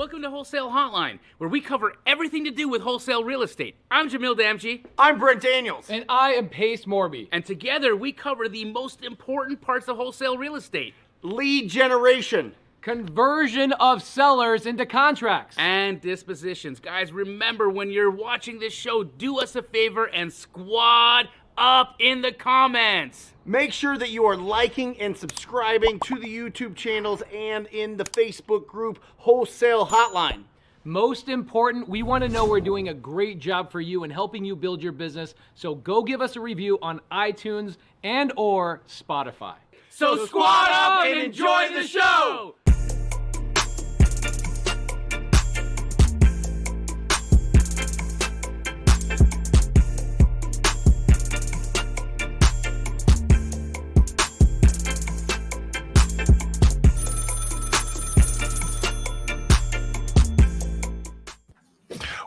Welcome to Wholesale Hotline, where we cover everything to do with wholesale real estate. I'm Jamil Damji. I'm Brent Daniels. And I am Pace Morby. And together we cover the most important parts of wholesale real estate. Lead generation. Conversion of sellers into contracts. And dispositions. Guys, remember when you're watching this show, do us a favor and squad up in the comments. Make sure that you are liking and subscribing to the YouTube channels and in the Facebook group Wholesale Hotline. Most important, we want to know we're doing a great job for you and helping you build your business. So go give us a review on iTunes and or Spotify. So squad up and enjoy the show!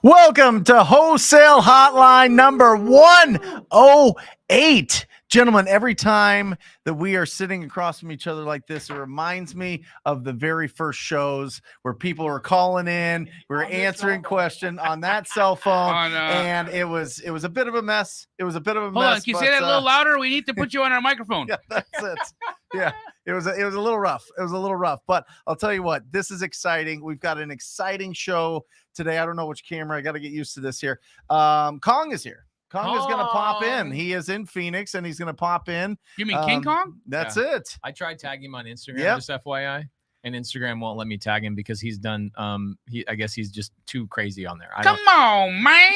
Welcome to Wholesale Hotline number 108. Gentlemen, every time that we are sitting across from each other like this, it reminds me of the very first shows where people were calling in, we were answering questions on that cell phone, and it was a bit of a mess. It was a bit of a mess. Hold on, can you say that a little louder? We need to put you on our microphone. Yeah, that's it. Yeah, it was a little rough. It was a little rough, but I'll tell you what, this is exciting. We've got an exciting show today. I don't know which camera. I got to get used to this here. Kong is here. Kong is going to pop in. He is in Phoenix, and he's going to pop in. You mean King Kong? That's it. I tried tagging him on Instagram, just FYI, and Instagram won't let me tag him because he's done. I guess he's just too crazy on there. Come on, man.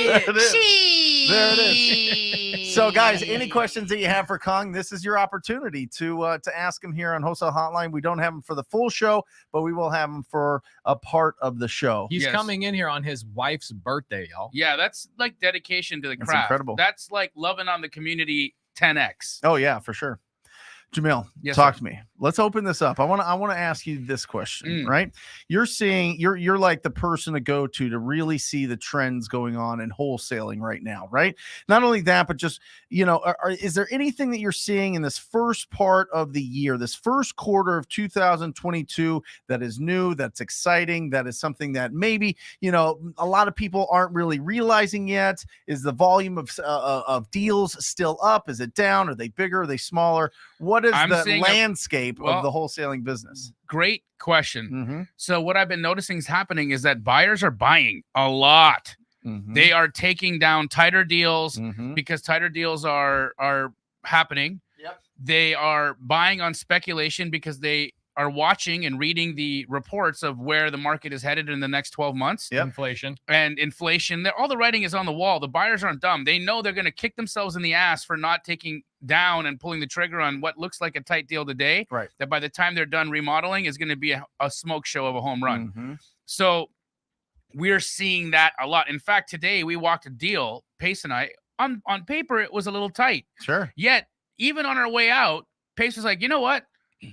There it is. There it is. So, guys, any questions that you have for Kong, this is your opportunity to ask him here on Wholesale Hotline. We don't have him for the full show, but we will have him for a part of the show. He's coming in here on his wife's birthday, y'all. Yeah, that's like dedication to the craft. Incredible. That's like loving on the community 10x. Oh, yeah, for sure. Jamil, talk to me. Let's open this up. I want to ask you this question, right? You're seeing you're like the person to go to really see the trends going on in wholesaling right now, right? Not only that, but just, is there anything that you're seeing in this first part of the year, this first quarter of 2022 that is new, that's exciting, that is something that maybe, a lot of people aren't really realizing yet? Is the volume of deals still up? Is it down? Are they bigger? Are they smaller? What is the landscape of the wholesaling business? Great question. So what I've been noticing is happening is that buyers are buying a lot. They are taking down tighter deals because tighter deals are happening. They are buying on speculation because they are watching and reading the reports of where the market is headed in the next 12 months. Inflation. All the writing is on the wall. The buyers aren't dumb. They know they're going to kick themselves in the ass for not taking down and pulling the trigger on what looks like a tight deal today. Right. That by the time they're done remodeling is going to be a smoke show of a home run. So we're seeing that a lot. In fact, today we walked a deal, Pace and I, on paper, it was a little tight. Sure. Yet, even on our way out, Pace was like, you know what?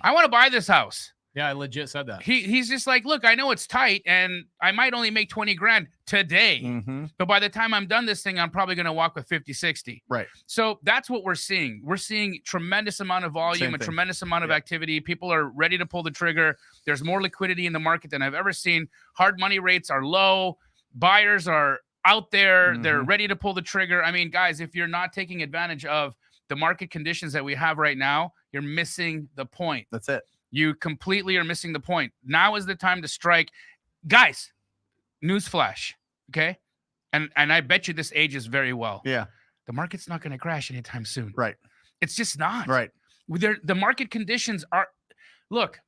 I want to buy this house. Yeah, I legit said that. He's just like, look, I know it's tight and I might only make 20 grand today. But by the time I'm done this thing, I'm probably going to walk with 50, 60. Right. So that's what we're seeing. We're seeing tremendous amount of volume, tremendous amount of activity. People are ready to pull the trigger. There's more liquidity in the market than I've ever seen. Hard money rates are low. Buyers are out there. They're ready to pull the trigger. I mean, guys, if you're not taking advantage of the market conditions that we have right now, you're missing the point. That's it. You completely are missing the point. Now is the time to strike. Guys, newsflash, okay? And I bet you this ages very well. Yeah. The market's not going to crash anytime soon. Right. It's just not. Right. The market conditions are, look,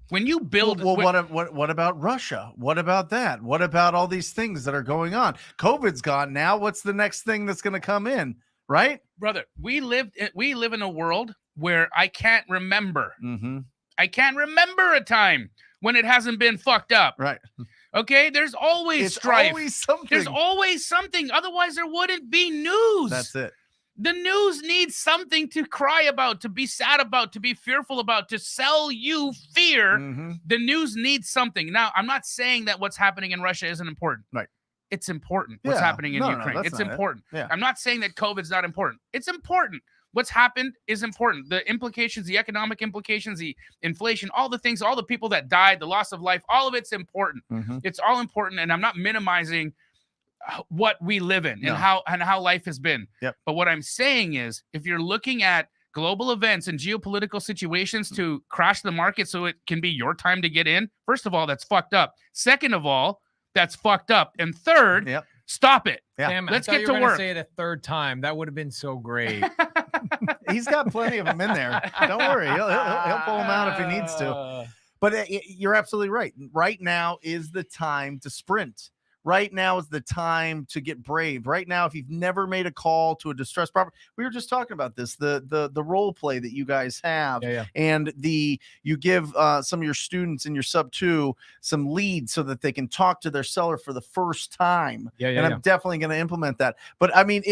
when you build. Well, what about Russia? What about that? What about all these things that are going on? COVID's gone now. What's the next thing that's going to come in? Right? Brother, we live in a world where I can't remember. I can't remember a time when it hasn't been fucked up. Right. Okay? There's always strife. Always something. There's always something. Otherwise, there wouldn't be news. That's it. The news needs something to cry about, to be sad about, to be fearful about, to sell you fear. The news needs something. Now, I'm not saying that what's happening in Russia isn't important. Right. It's important what's happening in Ukraine. It's important. Yeah. I'm not saying that COVID's not important. It's important. what's happened is important. The implications, the economic implications, the inflation, all the things, all the people that died, the loss of life, all of it's important. It's all important. And I'm not minimizing what we live in and how life has been. But what I'm saying is, if you're looking at global events and geopolitical situations to crash the market so it can be your time to get in, first of all, that's fucked up. Second of all, that's fucked up. And third, stop it. Damn, let's get to work. Say it a third time. That would have been so great. He's got plenty of them in there. Don't worry. He'll pull them out if he needs to. But you're absolutely right. Right now is the time to sprint. Right now is the time to get brave. Right now, if you've never made a call to a distressed property, we were just talking about this, the role play that you guys have, and you give some of your students in your sub 2 some leads so that they can talk to their seller for the first time. I'm definitely going to implement that. But I mean,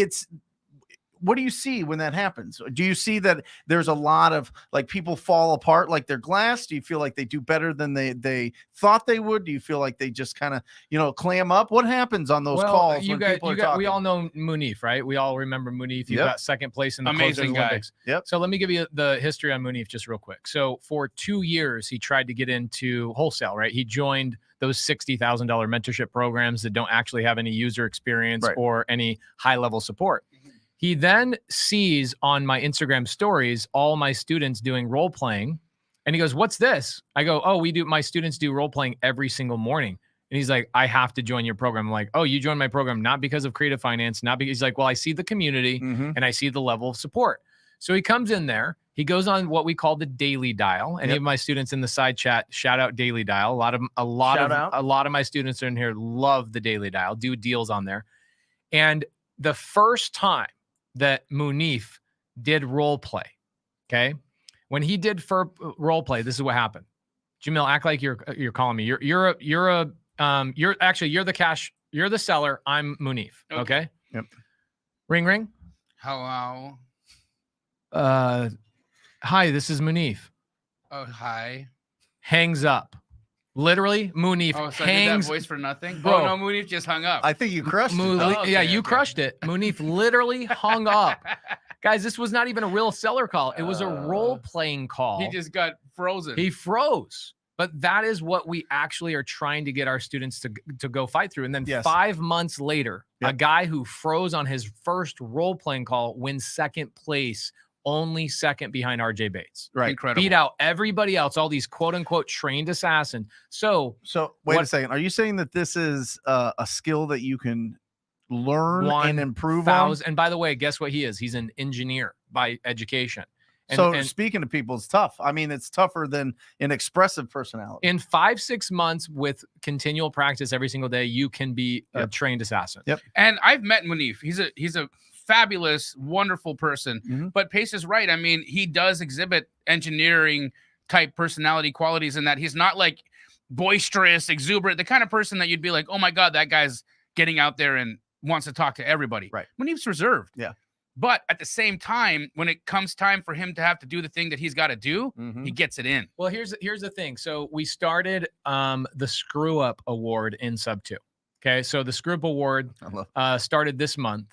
what do you see when that happens? Do you see that there's a lot of like people fall apart like they're glass? Do you feel like they do better than they thought they would? Do you feel like they just kind of, clam up? What happens on those calls when people are talking? We all know Munif, right? We all remember Munif. You got second place in the Amazing Olympics. So let me give you the history on Munif just real quick. So for 2 years, he tried to get into wholesale, right? He joined those $60,000 mentorship programs that don't actually have any user experience or any high-level support. He then sees on my Instagram stories all my students doing role playing, and he goes, "What's this?" I go, "Oh, my students do role playing every single morning." And he's like, "I have to join your program." I'm like, "Oh, you joined my program not because of creative finance, not because." He's like, "Well, I see the community and I see the level of support." So he comes in there. He goes on what we call the daily dial. Any of my students in the side chat, shout out daily dial. A lot of my students in here love the daily dial. Do deals on there, and the first time that Munif did role play, okay? When he did role play, this is what happened. Jamil, act like you're calling me. You're the seller. I'm Munif. Okay. Yep. Ring ring. Hello. Hi, this is Munif. Oh, hi. Hangs up. Literally, Munif so hangs. I did that voice for nothing? Bro, no, Munif just hung up. I think you crushed it. You crushed it. Munif literally hung up. Guys, this was not even a real seller call. It was a role-playing call. He just got frozen. He froze. But that is what we actually are trying to get our students to go fight through. And then 5 months later, a guy who froze on his first role-playing call wins second place, only second behind RJ Bates. Right. Incredible. Beat out everybody else, all these quote unquote trained assassins. So wait a second. Are you saying that this is a skill that you can learn and improve on? And by the way, guess what he is? He's an engineer by education. And speaking to people, it's tough. I mean, it's tougher than an expressive personality. In 5-6 months with continual practice every single day, you can be a trained assassin. And I've met Munif. He's a fabulous, wonderful person. But Pace is right. I mean, he does exhibit engineering type personality qualities in that he's not like boisterous, exuberant, the kind of person that you'd be like, oh my God, that guy's getting out there and wants to talk to everybody. Right. Munif's reserved. But at the same time, when it comes time for him to have to do the thing that he's got to do, he gets it in. Well, here's the thing. So we started the Screw Up Award in Sub 2. Okay. So the Screw Up Award started this month.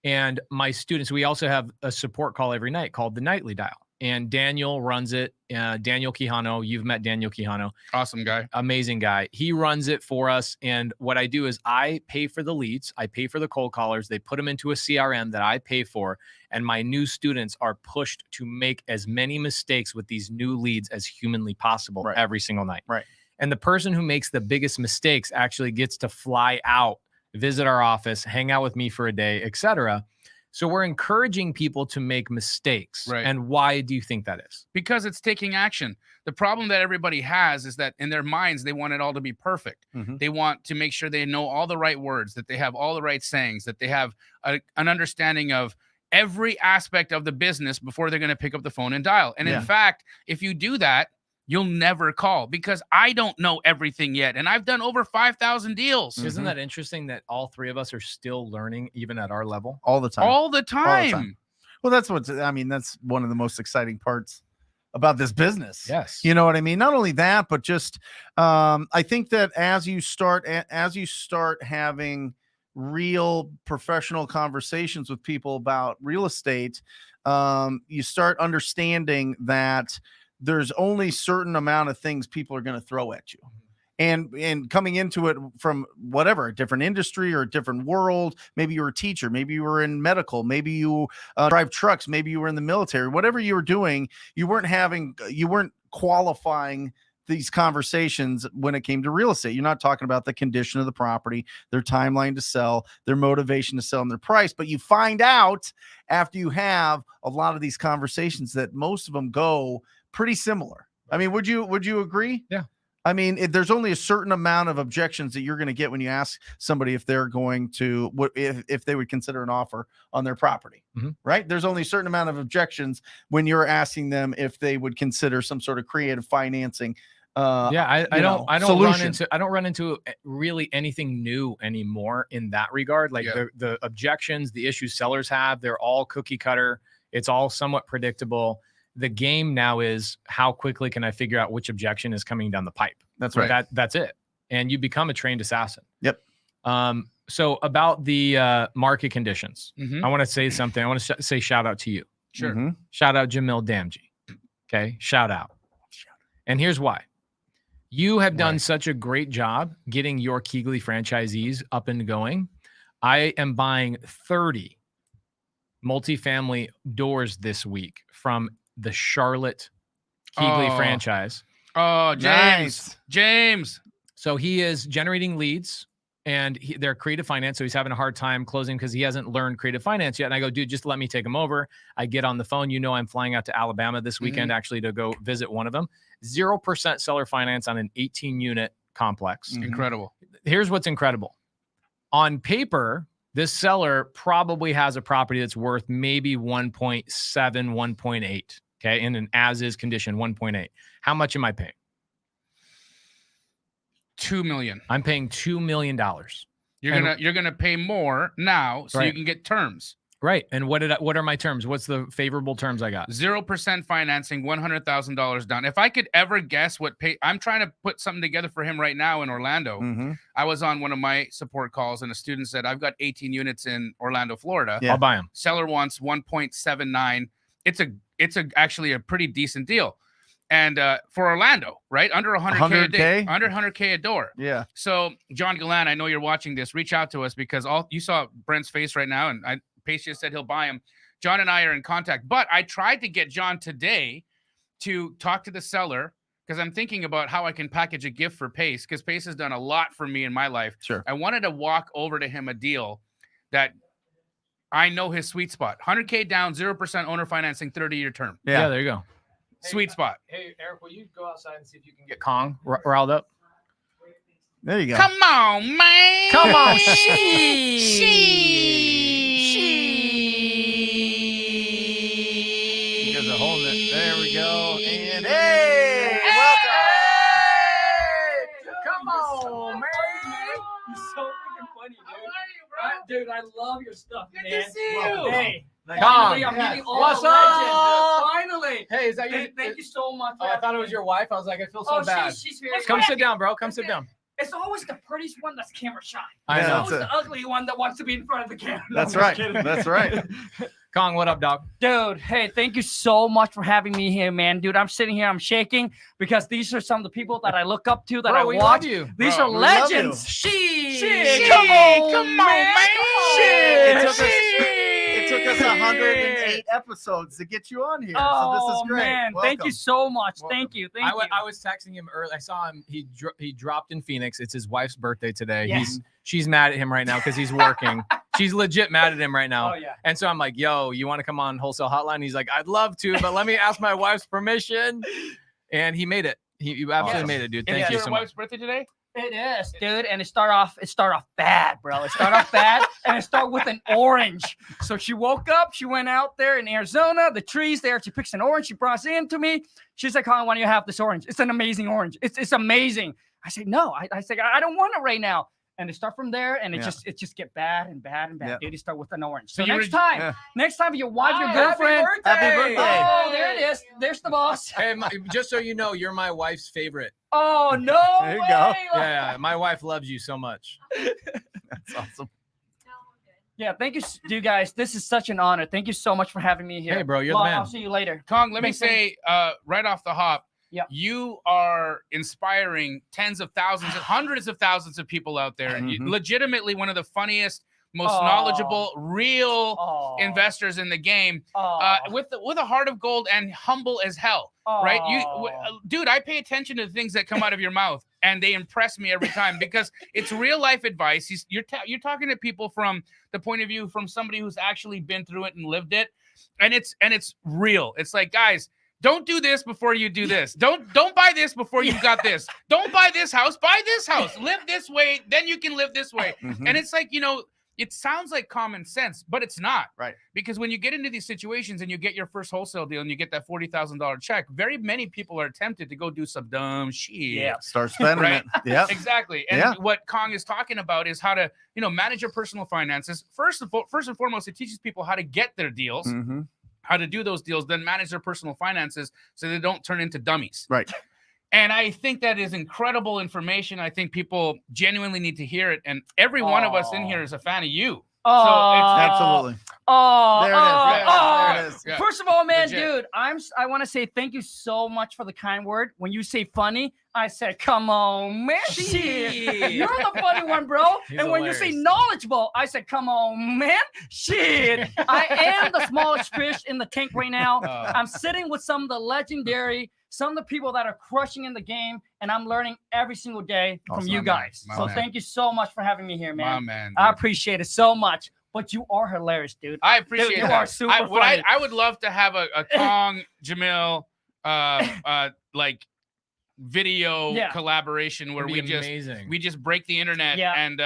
And my students, we also have a support call every night called the Nightly Dial. And Daniel runs it. Daniel Quijano, you've met Daniel Quijano. Awesome guy. Amazing guy. He runs it for us. And what I do is I pay for the leads. I pay for the cold callers. They put them into a CRM that I pay for. And my new students are pushed to make as many mistakes with these new leads as humanly possible every single night. Right. And the person who makes the biggest mistakes actually gets to fly out, visit our office, hang out with me for a day, etc. So we're encouraging people to make mistakes. Right. And why do you think that is? Because it's taking action. The problem that everybody has is that in their minds, they want it all to be perfect. They want to make sure they know all the right words, that they have all the right sayings, that they have an understanding of every aspect of the business before they're going to pick up the phone and dial. And in fact, if you do that, you'll never call, because I don't know everything yet. And I've done over 5,000 deals. Isn't that interesting that all three of us are still learning, even at our level? All the time. All the time. Well, that's one of the most exciting parts about this business. Yes. You know what I mean? Not only that, but just, I think that as you start having real professional conversations with people about real estate, you start understanding that there's only certain amount of things people are going to throw at you. And coming into it from whatever, a different industry or a different world, maybe you were a teacher, maybe you were in medical, maybe you drive trucks, maybe you were in the military, whatever you were doing, you weren't qualifying these conversations when it came to real estate. You're not talking about the condition of the property, their timeline to sell, their motivation to sell, and their price. But you find out after you have a lot of these conversations that most of them go pretty similar. I mean, would you agree? Yeah. I mean, there's only a certain amount of objections that you're going to get when you ask somebody if they're going to, if they would consider an offer on their property, right? There's only a certain amount of objections when you're asking them if they would consider some sort of creative financing. I don't run into really anything new anymore in that regard. Like the objections, the issues sellers have, they're all cookie cutter. It's all somewhat predictable. The game now is how quickly can I figure out which objection is coming down the pipe? That's right. That's it. And you become a trained assassin. Yep. So about the market conditions, I want to say something. I want to say shout out to you. Sure. Shout out Jamil Damji. Okay. Shout out. And here's why. You have done such a great job getting your Keegley franchisees up and going. I am buying 30 multifamily doors this week from the Charlotte Keegley franchise. Oh, James. So he is generating leads and they're creative finance. So he's having a hard time closing because he hasn't learned creative finance yet. And I go, dude, just let me take him over. I get on the phone. I'm flying out to Alabama this weekend actually to go visit one of them. 0% seller finance on an 18-unit complex. Incredible. Here's what's incredible. On paper, this seller probably has a property that's worth maybe 1.7, 1.8. Okay. In an as-is condition, 1.8. How much am I paying? $2 million. I'm paying $2 million. You're gonna pay more now so you can get terms. Right. And what are my terms? What's the favorable terms I got? 0% financing, $100,000 down. If I could ever guess I'm trying to put something together for him right now in Orlando. I was on one of my support calls and a student said, I've got 18 units in Orlando, Florida. I'll buy them. Seller wants 1.79. It's actually a pretty decent deal. And for Orlando, right? Under 100K a day, under 100K a door. Yeah. So John Gallan, I know you're watching this. Reach out to us because you saw Brent's face right now, and Pace just said he'll buy him. John and I are in contact, but I tried to get John today to talk to the seller because I'm thinking about how I can package a gift for Pace because Pace has done a lot for me in my life. Sure. I wanted to walk over to him a deal that I know his sweet spot. 100K down, 0% owner financing, 30-year term. Yeah, there you go. Sweet spot. Hey, Eric, will you go outside and see if you can get Kong riled up? There you go. Come on, man. Come on. You guys are holding it. There we go. And hey, welcome. Come on, man. You're so freaking funny, dude. How are you, bro? Dude, I love your stuff, man. Good to see you. Hey. Finally, I'm meeting all What's the up? legends. Finally. Hey, is that your? Thank you so much. Oh, I thought it was your wife. I was like, I feel so bad. She's here. Come sit down, bro. Come sit down. It's always the prettiest one that's camera shy. I know. It's always the ugly one that wants to be in front of the camera. No, That's right. That's right. Kong, what up, dog? Dude, hey, thank you so much for having me here, man. Dude, I'm sitting here, I'm shaking because these are some of the people that I look up to, that I we watch. love you. These Bro, are we love you. legends. Shit. Come on, man. It took us 108 episodes to get you on here. So this is great. Man, thank you so much. Thank you. Thank you. I was texting him early. I saw him. He dropped in Phoenix. It's his wife's birthday today. Yes. She's mad at him right now because he's working. She's legit mad at him right now. Oh, yeah. And so I'm like, yo, you want to come on Wholesale Hotline? He's like, I'd love to, but let me ask my wife's permission. And he made it. You absolutely made it, dude. Thank you so much. Your wife's birthday today? It is, dude, and it start off bad, bro. It start off bad, and it start with an orange. So she woke up, she went out there in Arizona, the trees there. She picks an orange, she brought it in to me. She's like, "Colin, why don't you have this orange? It's an amazing orange. It's amazing." I said, "No," I said, "I don't want it right now." And it start from there, and it just get bad and bad and bad. Yeah. Dude, it start with an orange. So you next time your wife, your Happy girlfriend, birthday. Happy birthday. oh, there it is. There's the boss. Hey, just so you know, you're my wife's favorite. Oh no! There you way. go. Yeah, my wife loves you so much. That's awesome. Yeah, thank you guys. This is such an honor. Thank you so much for having me here. Hey, bro, you're the man. I'll see you later. Kong, let me say right off the hop, Yep. you are inspiring tens of thousands, hundreds of thousands of people out there. Legitimately one of the funniest, most knowledgeable, real investors in the game, with a heart of gold and humble as hell. Right? Dude, I pay attention to the things that come out of your mouth, and they impress me every time because it's real life advice. You're talking to people from the point of view from somebody who's actually been through it and lived it, and it's real. It's like, guys, don't do this before you do this. Don't buy this before you got this. Don't buy this house. Buy this house. Live this way, then you can live this way. And it's like, it sounds like common sense, but it's not. Right. Because when you get into these situations and you get your first wholesale deal and you get that $40,000 check, very many people are tempted to go do some dumb shit. Yeah. Start spending it. Yeah. Exactly. And what Kong is talking about is how to, manage your personal finances. First and foremost, it teaches people how to get their deals, how to do those deals, then manage their personal finances so they don't turn into dummies. Right. And I think that is incredible information. I think people genuinely need to hear it. And every one of us in here is a fan of you. So absolutely. There it is. Yeah. First of all, man, dude, I want to say thank you so much for the kind word. When you say funny, I said, come on, man. Shit. You're the funny one, bro. And when you say knowledgeable, I said, come on, man. Shit. I am the smallest fish in the tank right now. I'm sitting with some of the legendary, some of the people that are crushing in the game, and I'm learning every single day from you guys. So thank you so much for having me here, man. I appreciate it so much. But you are hilarious, dude. I appreciate that. You are super funny. I would love to have a Kong, Jamil, like video collaboration where we just break the internet and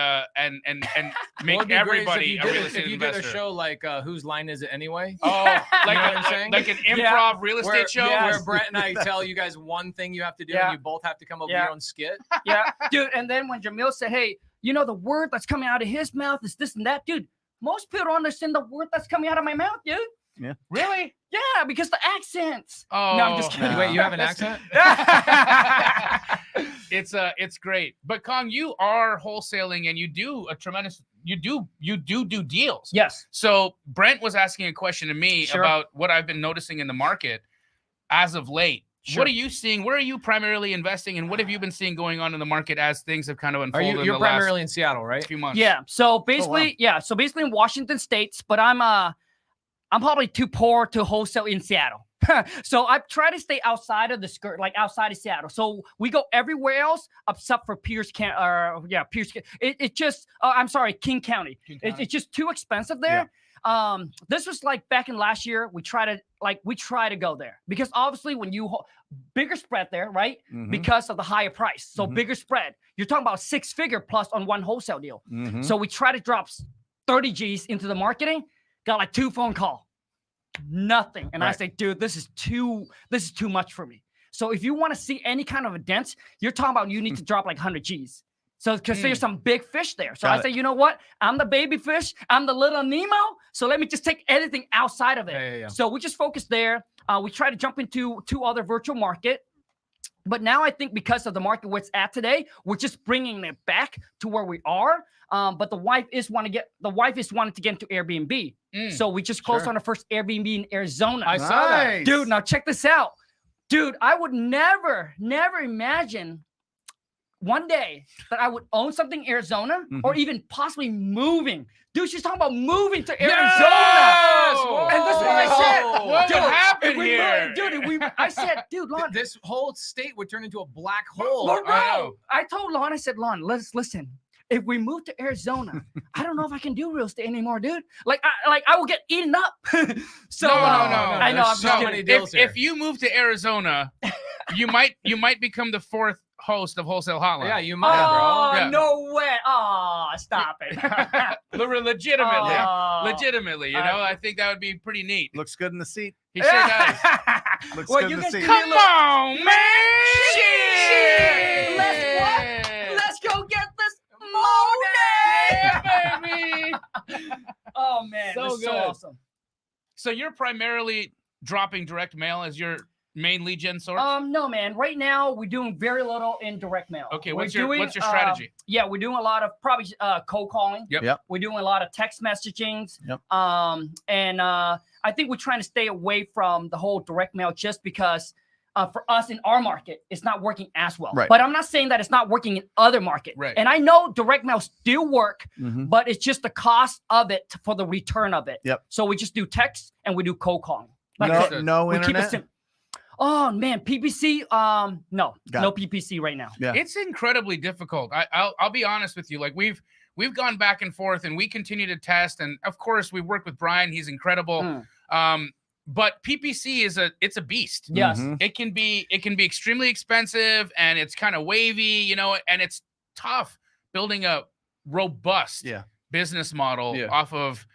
make everybody a real estate if you investor. did a show like Whose Line Is It Anyway? Oh, like what I'm saying? Like an improv real estate show where Brett and I tell you guys one thing you have to do and you both have to come up with your own skit. Yeah, dude. And then when Jamil said, hey, the word that's coming out of his mouth is this and that, dude. Most people don't understand the word that's coming out of my mouth, dude. Yeah. Really? Yeah, because the accents. Oh, no, I'm just kidding. Wait, you have an accent? It's great. But Kong, you are wholesaling and you do a tremendous you do deals. Yes. So Brent was asking a question to me about what I've been noticing in the market as of late. What are you seeing? Where are you primarily investing, and what have you been seeing going on in the market as things have kind of unfolded? You're primarily in Seattle, right? Few months. Yeah. So basically, So basically in Washington States, but I'm probably too poor to wholesale in Seattle. So I try to stay outside of the skirt, like outside of Seattle. So we go everywhere else except for Pierce County. It just, I'm sorry, King County. It's just too expensive there. Yeah. This was like back in last year. We try to go there because obviously when you bigger spread there, right? Because of the higher price. So bigger spread. You're talking about 6-figure plus on one wholesale deal. So we try to drop 30 G's into the marketing. Got like 2 phone calls. Nothing. And I say, dude, this is too much for me. So if you want to see any kind of a dent, you're talking about you need to drop like 100 G's. So because there's some big fish there. So I say, you know what? I'm the baby fish. I'm the little Nemo. So let me just take anything outside of it. Yeah. So we just focus there. We try to jump into 2 other virtual market. But now I think because of the market where it's at today, we're just bringing it back to where we are. But the wife is wanting to get into Airbnb. So we just closed on the first Airbnb in Arizona. I saw that. Dude, now check this out. Dude, I would never imagine one day that I would own something in Arizona or even possibly moving. Dude, she's talking about moving to Arizona. Yes! And this is what I said. What happened here? I said, dude, Lon. This whole state would turn into a black hole. I told Lon, I said, Lon, let's listen. If we move to Arizona, I don't know if I can do real estate anymore, dude. Like I will get eaten up. So no. I know. There's so many deals here. If you move to Arizona, you might become the 4th host of Wholesale Hotline. Yeah, you might, bro. No way. Oh, stop it. Legitimately, I think that would be pretty neat. Looks good in the seat. He sure does. Looks good in the seat. Come on, man. Shit. Let's go get this money. Yeah, baby. Oh, man. So this is good. so awesome. So you're primarily dropping direct mail as your main lead gen source? No, man. Right now, we're doing very little in direct mail. Okay, what's your strategy? Yeah, we're doing a lot of probably cold calling. Yep. We're doing a lot of text messaging. Yep. And I think we're trying to stay away from the whole direct mail just because for us in our market, it's not working as well. Right. But I'm not saying that it's not working in other markets. Right. And I know direct mail still work, but it's just the cost of it for the return of it. Yep. So we just do text and we do cold calling. No internet? Oh man, PPC. No PPC right now. Yeah. It's incredibly difficult. I'll be honest with you. Like we've gone back and forth, and we continue to test. And of course, we work with Brian. He's incredible. But PPC it's a beast. Yes. It can be extremely expensive, and it's kind of wavy, and it's tough building a robust business model off of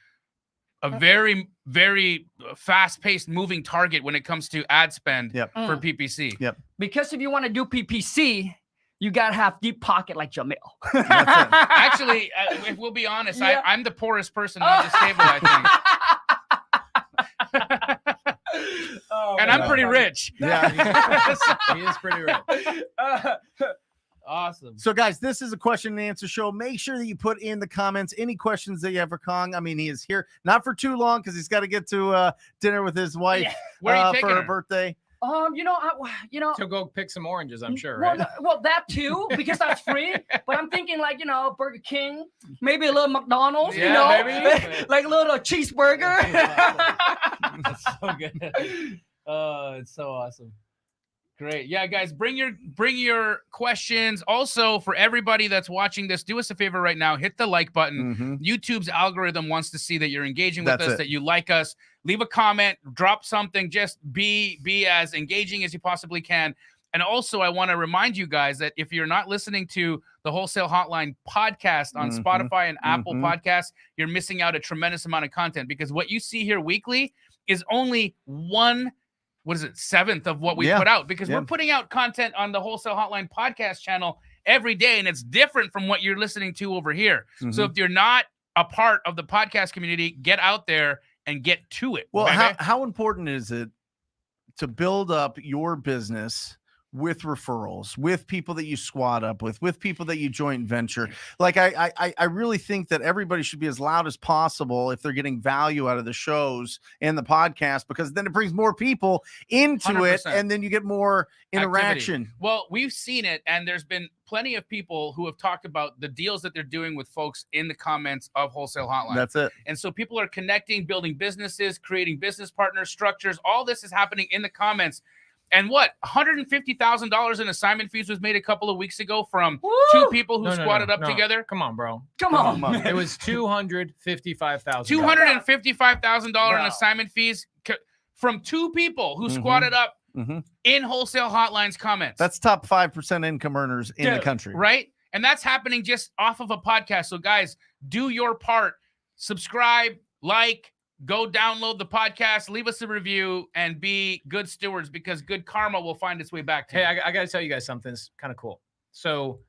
a very, very fast-paced moving target when it comes to ad spend for PPC. Yep. Because if you want to do PPC, you got to have deep pocket like Jamil. Actually, if we'll be honest, I'm the poorest person on this table, I think. And I'm pretty rich. Yeah. He is pretty rich. Awesome. So, guys, this is a question and answer show. Make sure that you put in the comments any questions that you have for Kong. I mean, he is here not for too long because he's got to get to dinner with his wife Where are you taking for her her? birthday. To go pick some oranges, I'm sure, right? Well, that too, because that's free. But I'm thinking like, Burger King, maybe a little McDonald's, maybe. like a little cheeseburger. That's so good. Oh, it's so awesome. Great. Yeah, guys, bring your questions. Also, for everybody that's watching this, do us a favor right now. Hit the like button. YouTube's algorithm wants to see that you're engaging with us, that you like us. Leave a comment, drop something. Just be as engaging as you possibly can. And also, I want to remind you guys that if you're not listening to the Wholesale Hotline podcast on Spotify and Apple Podcasts, you're missing out a tremendous amount of content, because what you see here weekly is only 1/7 of what we put out, because we're putting out content on the Wholesale Hotline podcast channel every day, and it's different from what you're listening to over here. So if you're not a part of the podcast community, get out there and get to it. Well, how important is it to build up your business with referrals, with people that you squad up with people that you joint venture? Like I really think that everybody should be as loud as possible if they're getting value out of the shows and the podcast, because then it brings more people into 100%. It, and then you get more interaction. Activity. Well, we've seen it, and there's been plenty of people who have talked about the deals that they're doing with folks in the comments of Wholesale Hotline. That's it. And so people are connecting, building businesses, creating business partners, structures. All this is happening in the comments. And what, $150,000 in assignment fees was made a couple of weeks ago from two people who squatted up together? Come on, bro. Come on. It was $255,000. $255,000 in assignment fees from two people who squatted up in Wholesale Hotline's comments. That's top 5% income earners in the country. Right? And that's happening just off of a podcast. So, guys, do your part. Subscribe, like, go download the podcast, leave us a review, and be good stewards, because good karma will find its way back to you. Hey, I got to tell you guys something that's kind of cool. So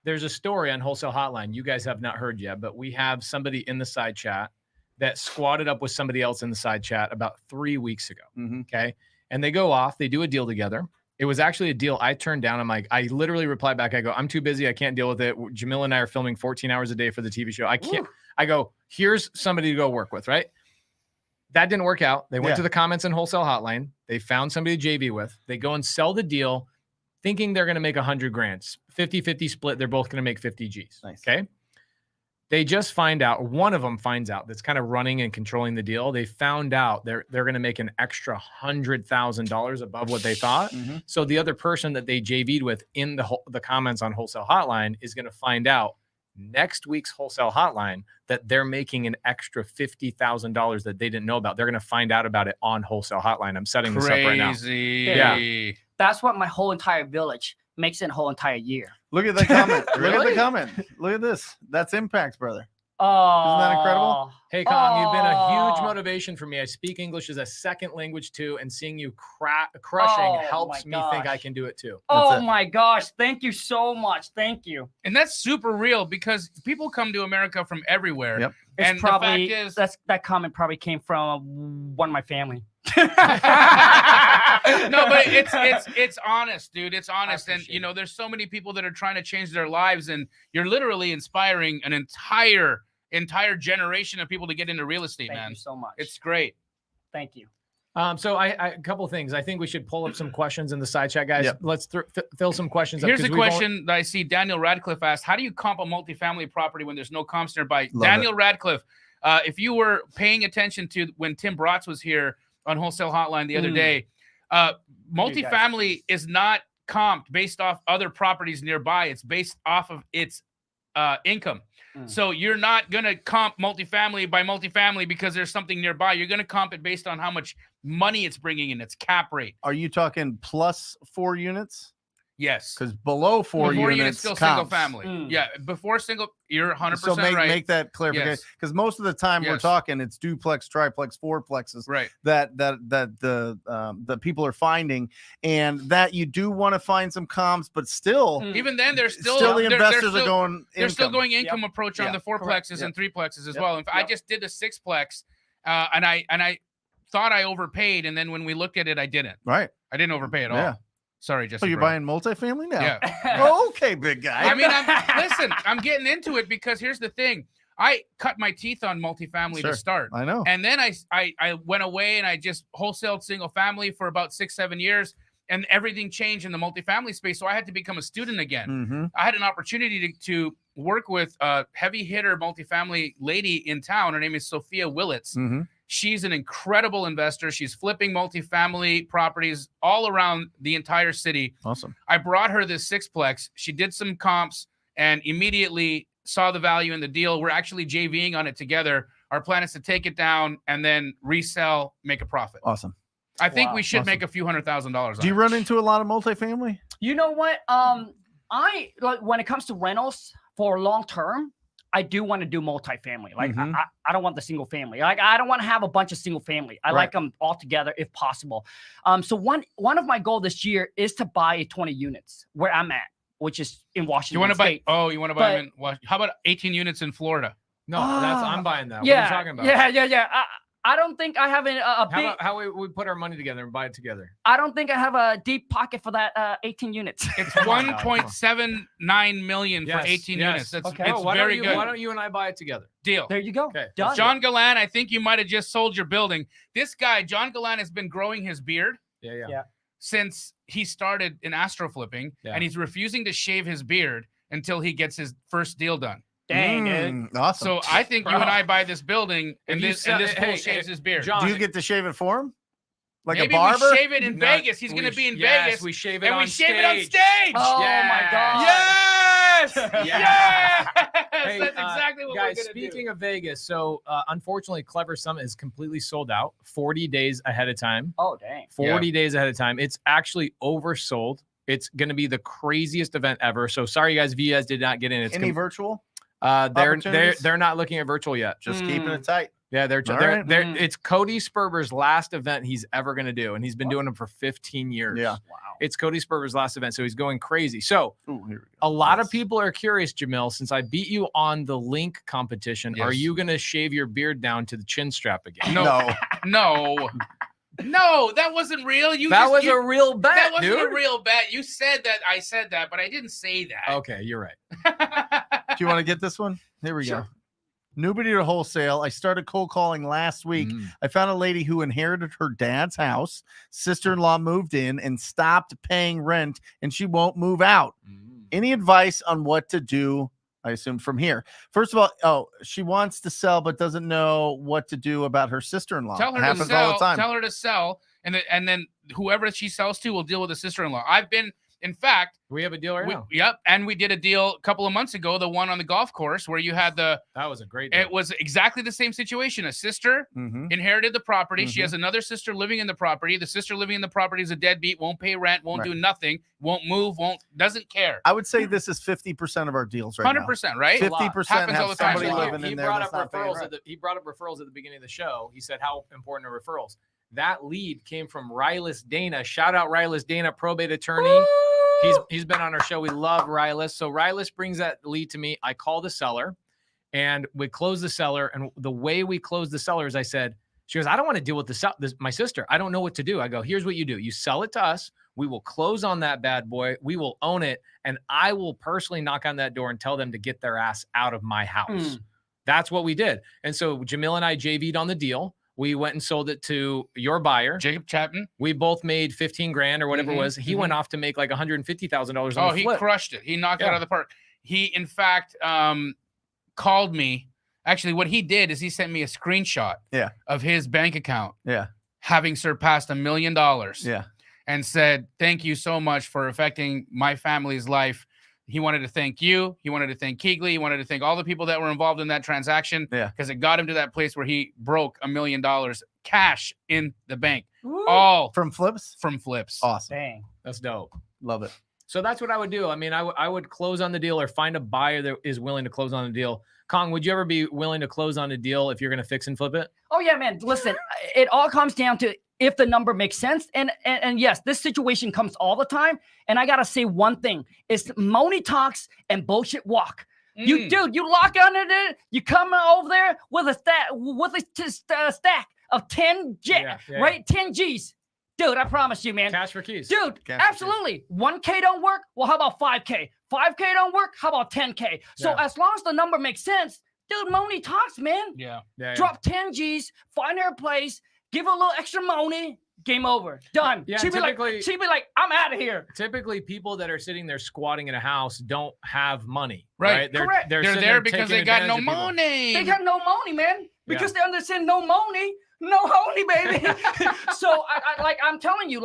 there's a story on Wholesale Hotline you guys have not heard yet, but we have somebody in the side chat that squatted up with somebody else in the side chat about 3 weeks ago. Okay. And they go off, they do a deal together. It was actually a deal I turned down. I'm like, I literally replied back. I go, I'm too busy. I can't deal with it. Jamil and I are filming 14 hours a day for the TV show. I can't. I go, here's somebody to go work with, right? That didn't work out. They went to the comments in Wholesale Hotline. They found somebody to JV with. They go and sell the deal thinking they're going to make $100,000. 50-50 split. They're both going to make 50 G's. Nice. Okay. They just find out, one of them finds out, that's kind of running and controlling the deal. They found out they're going to make an extra $100,000 above what they thought. So the other person that they JV'd with in the comments on Wholesale Hotline is going to find out next week's Wholesale Hotline that they're making an extra $50,000 that they didn't know about. They're going to find out about it on Wholesale Hotline. I'm setting this up right now. Yeah. That's what my whole entire village makes in a whole entire year. Look at the comment. Look at the comment. Look at this. That's impact, brother. Oh, isn't that incredible? Hey, Kong, you've been a huge motivation for me. I speak English as a second language too, and seeing you crushing helps me think I can do it too. Oh my gosh. Thank you so much. Thank you. And that's super real, because people come to America from everywhere. Yep. And it's probably, the fact is, that comment probably came from one of my family. No, but it's honest, dude. It's honest. And you know, there's so many people that are trying to change their lives, and you're literally inspiring an entire generation of people to get into real estate, man. Thank you so much. It's great. Thank you. So a couple of things. I think we should pull up some questions in the side chat, guys. Yep. Let's fill some questions. Here's a question that I see Daniel Radcliffe asked: how do you comp a multifamily property when there's no comps nearby? Daniel Radcliffe, if you were paying attention to when Tim Bratz was here on Wholesale Hotline the other day, multifamily is not comped based off other properties nearby. It's based off of its income. So you're not going to comp multifamily by multifamily because there's something nearby. You're going to comp it based on how much money it's bringing in, its cap rate. Are you talking plus 4 units? Yes. Because below 4 units still comps. single family. Yeah. Before single, you're 100% so right. Make that clarification. Because most of the time we're talking, it's duplex, triplex, fourplexes. Right. That the people are finding, and that you do want to find some comps, but still, even then, there's still the investors are going. They're still going income approach on the fourplexes and threeplexes as well. In fact, I just did the sixplex, and I thought I overpaid, and then when we looked at it, I didn't. Right. I didn't overpay at all. Yeah. Sorry, Jesse. So you're buying multifamily now? Yeah. Okay, big guy. I mean, listen, I'm getting into it because here's the thing. I cut my teeth on multifamily to start. I know. And then I went away and I just wholesaled single family for about 6-7 years, and everything changed in the multifamily space. So I had to become a student again. I had an opportunity to work with a heavy hitter multifamily lady in town. Her name is Sophia Willits. She's an incredible investor. She's flipping multifamily properties all around the entire city. Awesome. I brought her this sixplex. She did some comps and immediately saw the value in the deal. We're actually JVing on it together. Our plan is to take it down and then resell, make a profit. Awesome. I think we should make a few $100,000. Do you run into a lot of multifamily? You know what? I like when it comes to rentals for long term, I do want to do multifamily. Like I don't want the single family. Like I don't want to have a bunch of single family. I like them all together if possible. So one of my goals this year is to buy 20 units where I'm at, which is in Washington. You want to State. buy? You want to buy them in Washington? How about 18 units in Florida? No, I'm buying that. Yeah, what are you talking about? Yeah. I don't think I have a big. How we put our money together and buy it together? I don't think I have a deep pocket for that 18 units. It's 1.79 million for 18 units. That's okay. It's very good. Why don't you and I buy it together? Deal. There you go. Okay. Done. John Galan, I think you might have just sold your building. This guy, John Galan, has been growing his beard. Yeah. Since he started in astro flipping, and he's refusing to shave his beard until he gets his first deal done. Dang, dude. Awesome. So I think you and I buy this building, and this fool shaves his beard. John, do you get to shave it for him? Like maybe a barber? we shave it in Vegas. He's going to be in Vegas. We shave it and on we stage. shave it on stage. Oh my God. Yes. Yes. Hey, That's exactly what guys, we're going to do. speaking of Vegas, so unfortunately, Clever Summit is completely sold out 40 days ahead of time. Oh, dang. 40 days ahead of time. It's actually oversold. It's going to be the craziest event ever. So sorry, guys, if you guys did not get in. It's Any virtual? They're not looking at virtual yet. Just keeping it tight. Yeah, they're it's Cody Sperber's last event he's ever going to do, and he's been doing them for 15 years. Yeah, wow. It's Cody Sperber's last event, so he's going crazy. So here we go. A lot of people are curious, Jamil, since I beat you on the link competition, are you going to shave your beard down to the chin strap again? No, that wasn't real. That was a real bet. That wasn't a real bet. You said that. I said that, but I didn't say that. Okay, you're right. Do you want to get this one? Here we go. Newbie to wholesale. I started cold calling last week. I found a lady who inherited her dad's house. Sister-in-law moved in and stopped paying rent, and she won't move out. Any advice on what to do? I assume from here. First of all, she wants to sell but doesn't know what to do about her sister-in-law. Tell her to sell. Tell her to sell, and then whoever she sells to will deal with the sister-in-law. In fact, we have a deal right now. Yep, and we did a deal a couple of months ago, the one on the golf course where you had that was a great deal. It was exactly the same situation. A sister inherited the property. She has another sister living in the property. The sister living in the property is a deadbeat, won't pay rent, won't do nothing, won't move, doesn't care. I would say this is 50% of our deals right 100%, right? 50% have somebody living in there. He brought up referrals at the beginning of the show. He said how important are referrals. That lead came from Rylas Dana. Shout out Rylas Dana, probate attorney. Woo! He's been on our show. We love Rylas. So Rylas brings that lead to me. I call the seller and we close the seller. And the way we close the seller is I said, She goes, I don't want to deal with my sister. I don't know what to do. I go, here's what you do. You sell it to us. We will close on that bad boy. We will own it. And I will personally knock on that door and tell them to get their ass out of my house. That's what we did. And so Jamil and I JV'd on the deal. We went and sold it to your buyer, Jacob Chapman. We both made 15 grand or whatever it was. He went off to make like $150,000 on the flip. He crushed it. He knocked it out of the park. He, in fact, called me. Actually, what he did is he sent me a screenshot of his bank account having surpassed $1 million. And said, thank you so much for affecting my family's life. He wanted to thank you. He wanted to thank Keegley. He wanted to thank all the people that were involved in that transaction because it got him to that place where he broke $1 million cash in the bank. Woo. All from flips? From flips. Awesome. Dang. That's dope. Love it. So that's what I would do. I mean, I would close on the deal or find a buyer that is willing to close on the deal. Kong, would you ever be willing to close on a deal if you're going to fix and flip it? Oh, yeah, man. Listen, it all comes down to if the number makes sense. And yes, this situation comes all the time. And I got to say one thing. It's money talks and bullshit walk. You lock under it. You come over there with a stack of 10 right? 10 G's. Dude, I promise you, man. Cash for keys. Dude, absolutely. 1K don't work. Well, how about 5K? 5K don't work. How about 10K? So as long as the number makes sense, dude, money talks, man. Drop 10 G's, find her a place, give her a little extra money. Game over. Done. Yeah, she'd be like, I'm out of here. Typically, people that are sitting there squatting in a house don't have money. Right? Correct. They're there because they got no money. They got no money, man. Because they understand no money. No honey, baby. So I'm telling you,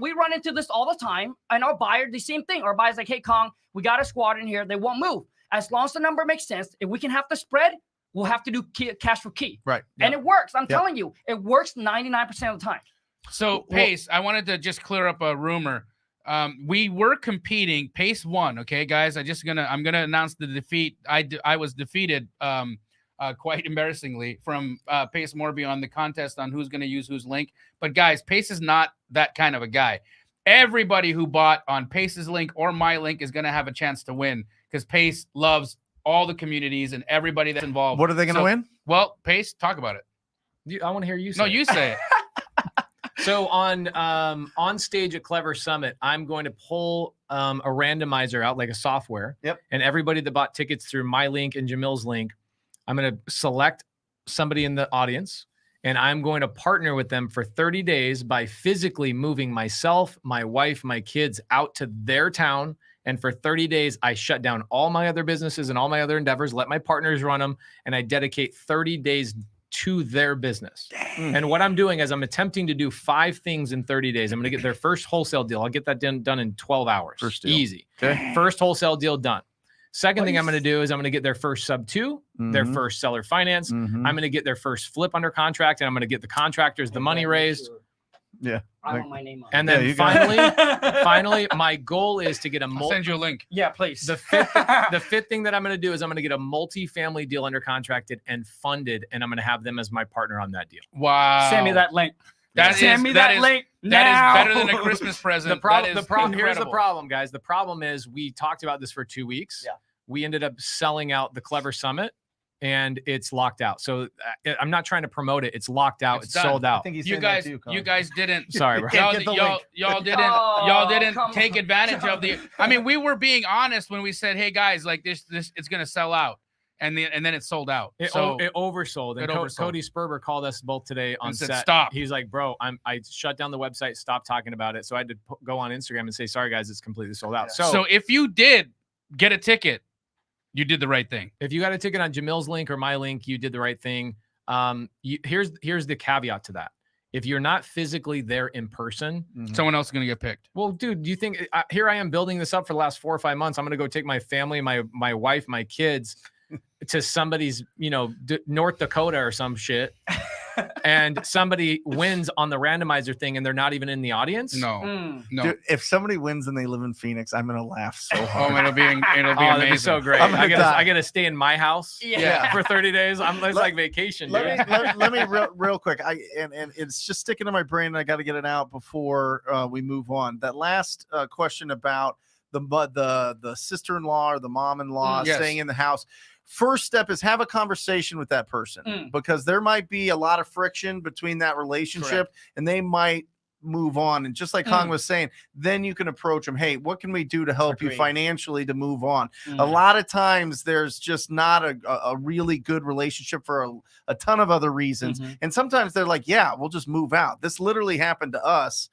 we run into this all the time. And our buyer, the same thing. Our buyer's like, hey, Kong, we got a squad in here. They won't move. As long as the number makes sense, if we can have the spread, we'll have to do cash for key. Right. And it works. I'm telling you, it works 99% of the time. So Pace, I wanted to just clear up a rumor. We were competing. Pace won. Okay, guys. I'm gonna announce the defeat. I was defeated quite embarrassingly from Pace Morby on the contest on who's gonna use whose link. But guys, Pace is not that kind of a guy. Everybody who bought on Pace's link or my link is gonna have a chance to win because Pace loves all the communities and everybody that's involved. What are they gonna win? Well, Pace, talk about it. I want to hear you say it. No, you say it. So on stage at Clever Summit, I'm going to pull a randomizer out like a software. Yep. And everybody that bought tickets through my link and Jamil's link, I'm going to select somebody in the audience and I'm going to partner with them for 30 days by physically moving myself, my wife, my kids out to their town. And for 30 days, I shut down all my other businesses and all my other endeavors, let my partners run them, and I dedicate 30 days to their business. And what I'm doing is I'm attempting to do 5 things in 30 days. I'm going to get their first wholesale deal. I'll get that done in 12 hours. First deal. Easy. Okay. First wholesale deal done. Second thing I'm going to do is I'm going to get their first sub 2, their first seller finance. I'm going to get their first flip under contract, and I'm going to get the contractors the money raised. Yeah. I want my name on it. And then finally, my goal is to get a I'll send you a link. Yeah, please. The fifth thing that I'm going to do is I'm going to get a multifamily deal under contracted and funded, and I'm going to have them as my partner on that deal. Wow. Send me that link. Send me that link now. That is better than a Christmas present. Here's the problem, guys. The problem is we talked about this for 2 weeks. Yeah. We ended up selling out the Clever Summit. And it's locked out. So I'm not trying to promote it. It's locked out. It's sold out. I think you guys didn't. Sorry, bro. Y'all didn't take advantage of the. I mean, we were being honest when we said, "Hey guys, like this, it's gonna sell out," and then it sold out. It oversold. And Cody Sperber called us both today on set. Stop. He's like, "Bro, I shut down the website. Stop talking about it." So I had to go on Instagram and say, "Sorry guys, it's completely sold out." Yeah. So if you did get a ticket, you did the right thing. If you got a ticket on Jamil's link or my link, you did the right thing. Here's the caveat to that. If you're not physically there in person, someone else is going to get picked. Well, dude, do you think here I am building this up for the last 4 or 5 months? I'm going to go take my family, my wife, my kids to somebody's, North Dakota or some shit. And somebody wins on the randomizer thing and they're not even in the audience? No. Dude, if somebody wins and they live in Phoenix, I'm going to laugh so hard. It'll be amazing. Be so great. I got to stay in my house for 30 days. It's like vacation. Let me real quick. And it's just sticking to my brain. And I got to get it out before we move on. That last question about the sister-in-law or the mom-in-law staying in the house. first step is have a conversation with that person because there might be a lot of friction between that relationship and they might move on. And just like Kong was saying, then you can approach them. Hey, what can we do to help you financially to move on? A lot of times there's just not a really good relationship for a ton of other reasons. And sometimes they're like, yeah, we'll just move out. This literally happened to us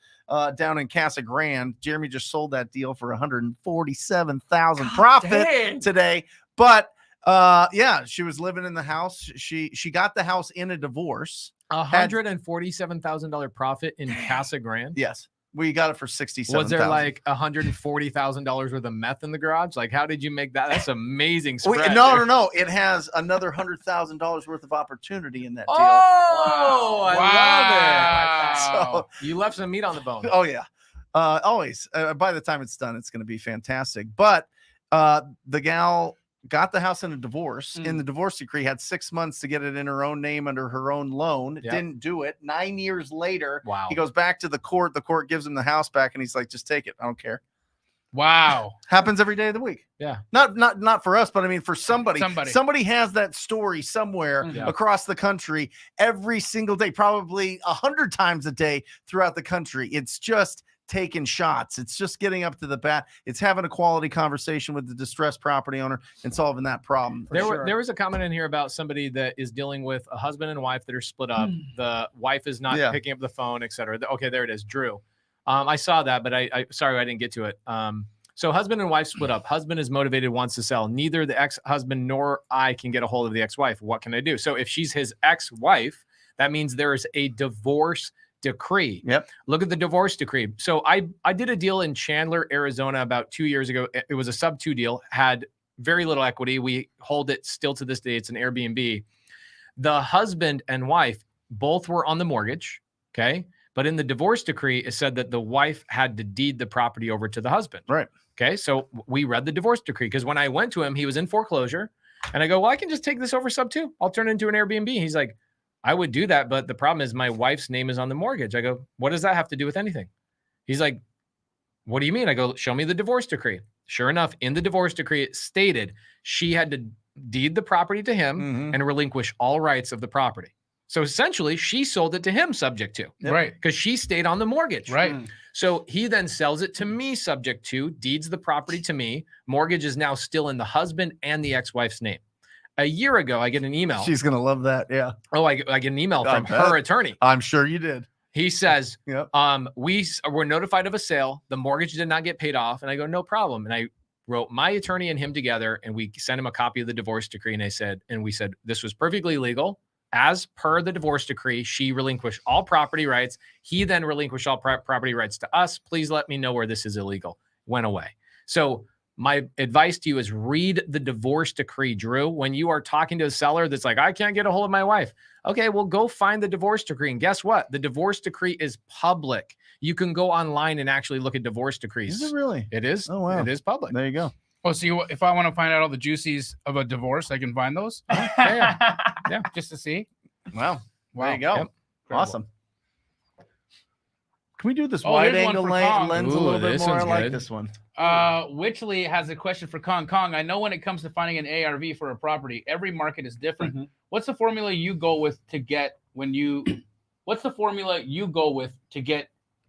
down in Casa Grande. Jeremy just sold that deal for $147,000 profit today. But yeah, she was living in the house. She got the house in a divorce. $147,000 profit in Casa Grande. Yes, we got it for $67,000. Was there like $140,000 worth of meth in the garage? Like, how did you make that? That's amazing. No. It has another $100,000 worth of opportunity in that deal. Oh, I love it. So you left some meat on the bone. Oh yeah, always. By the time it's done, it's going to be fantastic. But the gal got the house in a divorce. In the divorce decree, had 6 months to get it in her own name under her own loan. Didn't do it. 9 years later, he goes back to the court. The court gives him the house back, and he's like, "Just take it. I don't care." Wow. Happens every day of the week. Yeah. Not for us, but I mean for somebody. Somebody has that story somewhere across the country every single day, probably 100 times a day throughout the country. It's just taking shots. It's just getting up to the bat. It's having a quality conversation with the distressed property owner and solving that problem. There was a comment in here about somebody that is dealing with a husband and wife that are split up. The wife is not picking up the phone, etc. Okay, there it is. Drew. I saw that, but I sorry I didn't get to it. So husband and wife split up. Husband is motivated, wants to sell. Neither the ex-husband nor I can get a hold of the ex-wife. What can I do? So if she's his ex-wife, that means there is a divorce decree. Look at the divorce decree. So I did a deal in Chandler, Arizona about 2 years ago. It was a sub 2 deal, had very little equity. We hold it still to this day. It's an Airbnb. The husband and wife both were on the mortgage. Okay. But in the divorce decree, it said that the wife had to deed the property over to the husband. Right. Okay. So we read the divorce decree because when I went to him, he was in foreclosure and I go, well, I can just take this over sub 2. I'll turn it into an Airbnb. He's like, I would do that, but the problem is my wife's name is on the mortgage. I go, what does that have to do with anything? He's like, what do you mean? I go, show me the divorce decree. Sure enough, in the divorce decree, it stated she had to deed the property to him and relinquish all rights of the property. So essentially, she sold it to him subject to. Right. Because she stayed on the mortgage. Right. So he then sells it to me subject to, deeds the property to me. Mortgage is now still in the husband and the ex-wife's name. A year ago, I get an email. She's going to love that. Yeah. Oh, I get an email from her attorney. I'm sure you did. He says, we were notified of a sale. The mortgage did not get paid off. And I go, no problem. And I wrote my attorney and him together and we sent him a copy of the divorce decree. And we said, this was perfectly legal. As per the divorce decree, she relinquished all property rights. He then relinquished all property rights to us. Please let me know where this is illegal. Went away. So my advice to you is read the divorce decree, Drew. When you are talking to a seller that's like, I can't get a hold of my wife. Okay, well, go find the divorce decree. And guess what? The divorce decree is public. You can go online and actually look at divorce decrees. Is it really? It is. Oh, wow. It is public. There you go. Oh, so if I want to find out all the juicies of a divorce, I can find those? Yeah. Just to see. Wow. There you go. Yep. Awesome. Can we do this wide angle lens a little bit more? I like this one. Witchley has a question for Kong. Kong, I know when it comes to finding an ARV for a property, every market is different. What's the formula you go with to get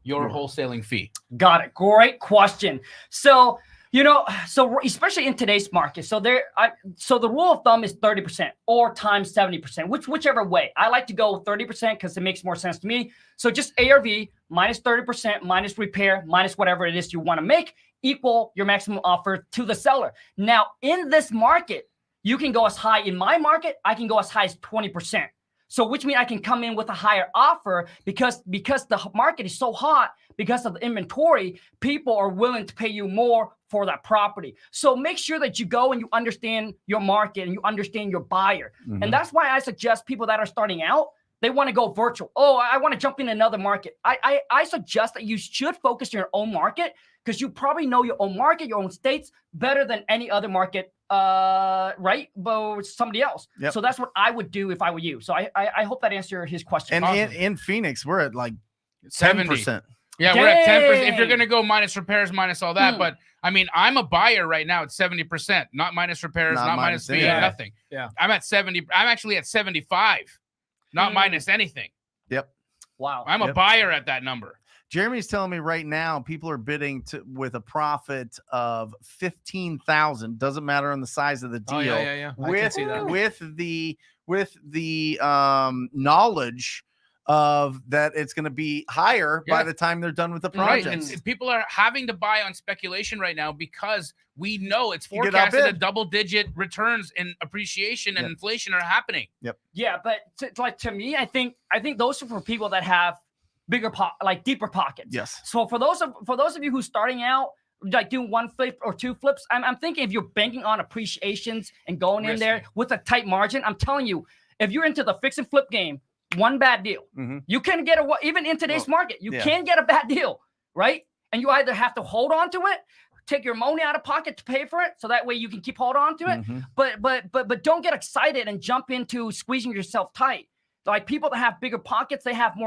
your wholesaling fee? Got it. Great question. So, especially in today's market, so the rule of thumb is 30% or times 70%, whichever way. I like to go 30% because it makes more sense to me. So just ARV minus 30% minus repair minus whatever it is you want to make equal your maximum offer to the seller. Now, in this market, you can go as high. In my market, I can go as high as 20%. So which means I can come in with a higher offer because the market is so hot, because of the inventory, people are willing to pay you more for that property. So make sure that you go and you understand your market and you understand your buyer. And that's why I suggest people that are starting out, they want to go virtual. Oh, I want to jump in another market. I suggest that you should focus on your own market because you probably know your own market, your own states better than any other market, right? But somebody else. So that's what I would do if I were you. So I hope that answered his question. And in Phoenix, we're at like 70%. Yeah, we're at 10%. If you're going to go minus repairs, minus all that. But I mean, I'm a buyer right now at 70%, not minus repairs, not minus fee, nothing. Yeah. I'm at 70. I'm actually at 75, not minus anything. Yep. Wow. I'm a buyer at that number. Jeremy's telling me right now people are bidding with a profit of 15,000. Doesn't matter on the size of the deal. With the knowledge of that it's going to be higher by the time they're done with the project. Right. And people are having to buy on speculation right now because we know it's forecasted that double-digit returns in appreciation and inflation are happening. Yep. Yeah, but to me, I think those are for people that have bigger deeper pockets. Yes. So for those of you who's starting out, like doing one flip or two flips, I'm thinking if you're banking on appreciations and going in there with a tight margin, I'm telling you, if you're into the fix and flip game, one bad deal, you can get even in today's market, you can get a bad deal, right? And you either have to hold on to it, take your money out of pocket to pay for it, so that way you can keep holding on to it. But don't get excited and jump into squeezing yourself tight. Like people that have bigger pockets, they have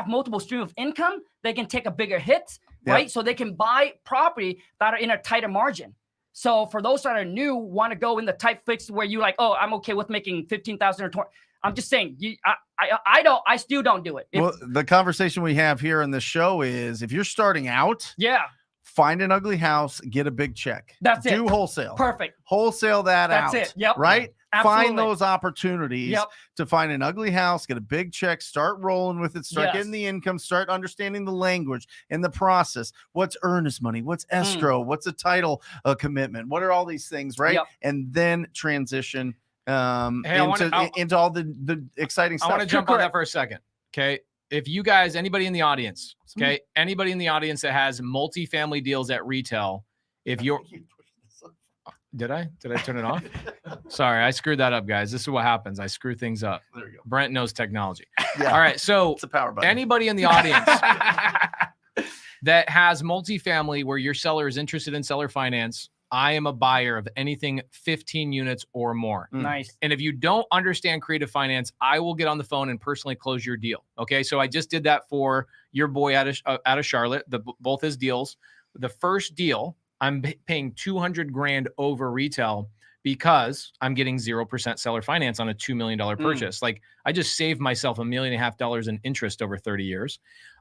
multiple streams of income. They can take a bigger hit, right? So they can buy property that are in a tighter margin. So for those that are new, want to go in the tight fix where you like, oh, I'm okay with making 15,000 or 20. I'm just saying, I still don't do it. Well, the conversation we have here on the show is if you're starting out, find an ugly house, get a big check. That's it. Do wholesale. Perfect. Wholesale that out. That's it. Yep. Right? Absolutely. Find those opportunities to find an ugly house, get a big check, start rolling with it, start getting the income, start understanding the language and the process. What's earnest money? What's escrow? What's a title commitment? What are all these things, right? And then transition into all the exciting stuff. I want to jump on that for a second. Okay. If you guys, anybody in the audience, anybody in the audience that has multifamily deals at retail, if you're, did I turn it off? Sorry, I screwed that up, guys. This is what happens. I screw things up. There you go. Brent knows technology. All right. So it's a power button. Anybody in the audience that has multifamily where your seller is interested in seller finance, I am a buyer of anything 15 units or more. Nice. And if you don't understand creative finance, I will get on the phone and personally close your deal. Okay. So I just did that for your boy out of Charlotte, both his deals. The first deal, I'm paying $200,000 over retail because I'm getting 0% seller finance on a $2 million purchase. Like I just saved myself $1.5 million in interest over 30 years.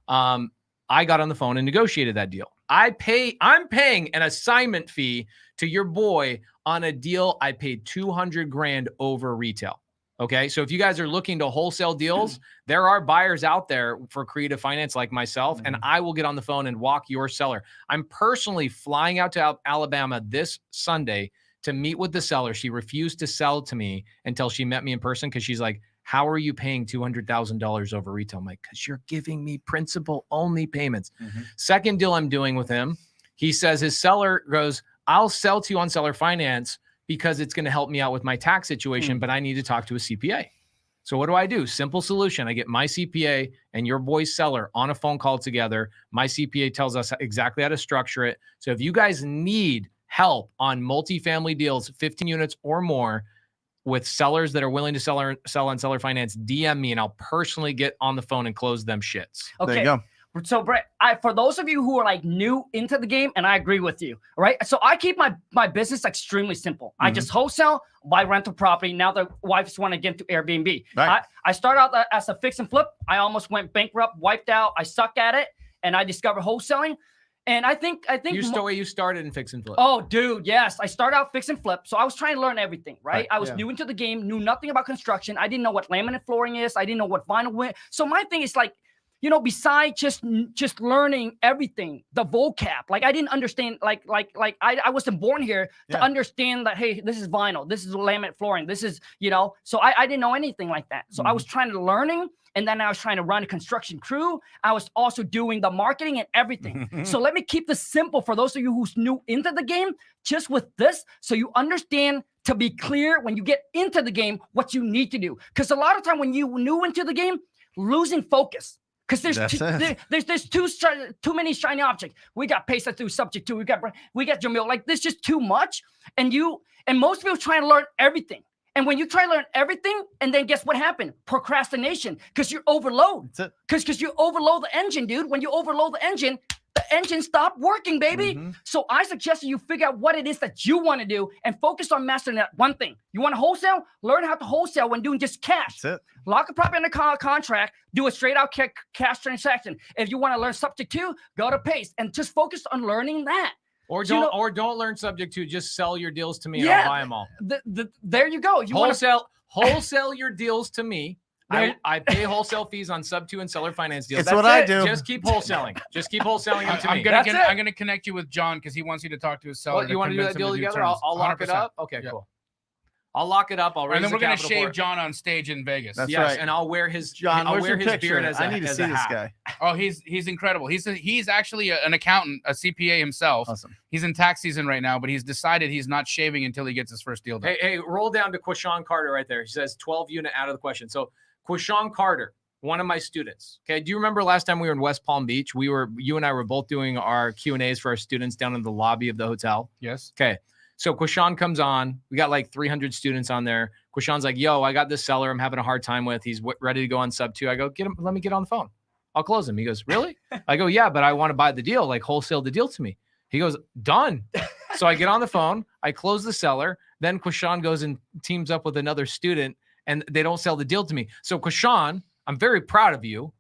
I got on the phone and negotiated that deal. I'm paying an assignment fee to your boy on a deal I paid $200,000 over retail. Okay. So if you guys are looking to wholesale deals, there are buyers out there for creative finance like myself, and I will get on the phone and walk your seller. I'm personally flying out to Alabama this Sunday to meet with the seller. She refused to sell to me until she met me in person because she's like, how are you paying $200,000 over retail? I'm like, because you're giving me principal only payments. Second deal I'm doing with him, he says his seller goes, I'll sell to you on seller finance because it's going to help me out with my tax situation, but I need to talk to a CPA. So what do? Simple solution. I get my CPA and your boy's seller on a phone call together. My CPA tells us exactly how to structure it. So if you guys need help on multifamily deals, 15 units or more, with sellers that are willing to sell on seller finance, DM me and I'll personally get on the phone and close them shits. Okay. There you go. So Brett, for those of you who are like new into the game, and I agree with you, right? So I keep my business extremely simple. I just wholesale, buy rental property. Now the wives want to get into Airbnb. Right. I started out as a fix and flip. I almost went bankrupt, wiped out. I suck at it, and I discovered wholesaling. And I think you started in fix and flip. Oh, dude, yes. I started out fix and flip. So I was trying to learn everything, right? I was new into the game, knew nothing about construction. I didn't know what laminate flooring is. I didn't know what vinyl was. So my thing is like, besides just learning everything, the vocab, like I didn't understand, like I wasn't born here to understand that, hey, this is vinyl, this is laminate flooring, this is, so I didn't know anything like that. So I was trying to learning. And then I was trying to run a construction crew. I was also doing the marketing and everything. So let me keep this simple for those of you who's new into the game, just with this, so you understand, to be clear when you get into the game, what you need to do. Because a lot of time when you new into the game, losing focus. Because there's too many shiny objects. We got Pesa through subject to, we got Jamil. Like, there's just too much. And most people trying to learn everything. And when you try to learn everything, and then guess what happened? Procrastination, because you're overload. Because you overload the engine, dude. When you overload the engine stopped working, baby. So I suggest you figure out what it is that you want to do and focus on mastering that one thing. You want to wholesale? Learn how to wholesale when doing just cash. That's it. Lock a property under contract, do a straight out cash transaction. If you want to learn subject to, go to Pace and just focus on learning that. Or don't learn subject to. Just sell your deals to me and I'll buy them all. There you go. You wholesale your deals to me. I pay wholesale fees on sub 2 and seller finance deals. That's what I do. Just keep wholesaling. Just keep wholesaling them to me. I'm gonna connect you with John because he wants you to talk to his seller. You want to do that deal together? I'll lock it up. Okay, cool. I'll lock it up. I'll raise and then we're gonna shave John on stage in Vegas. That's right. And I'll wear his John. Where's your beard as I need to see this guy. Oh, he's incredible. He's actually an accountant, a CPA himself. Awesome. He's in tax season right now, but he's decided he's not shaving until he gets his first deal done. Hey, roll down to Quashawn Carter right there. He says 12 unit out of the question. So Quashawn Carter, one of my students. Okay, do you remember last time we were in West Palm Beach? You and I were both doing our Q&As for our students down in the lobby of the hotel. Yes. Okay. So Quashawn comes on. We got like 300 students on there. Quashawn's like, yo, I got this seller I'm having a hard time with. He's ready to go on sub 2. I go, let me get on the phone. I'll close him. He goes, really? I go, yeah, but I want to buy the deal, like wholesale the deal to me. He goes, done. So I get on the phone. I close the seller. Then Quashawn goes and teams up with another student and they don't sell the deal to me. So Quashawn, I'm very proud of you.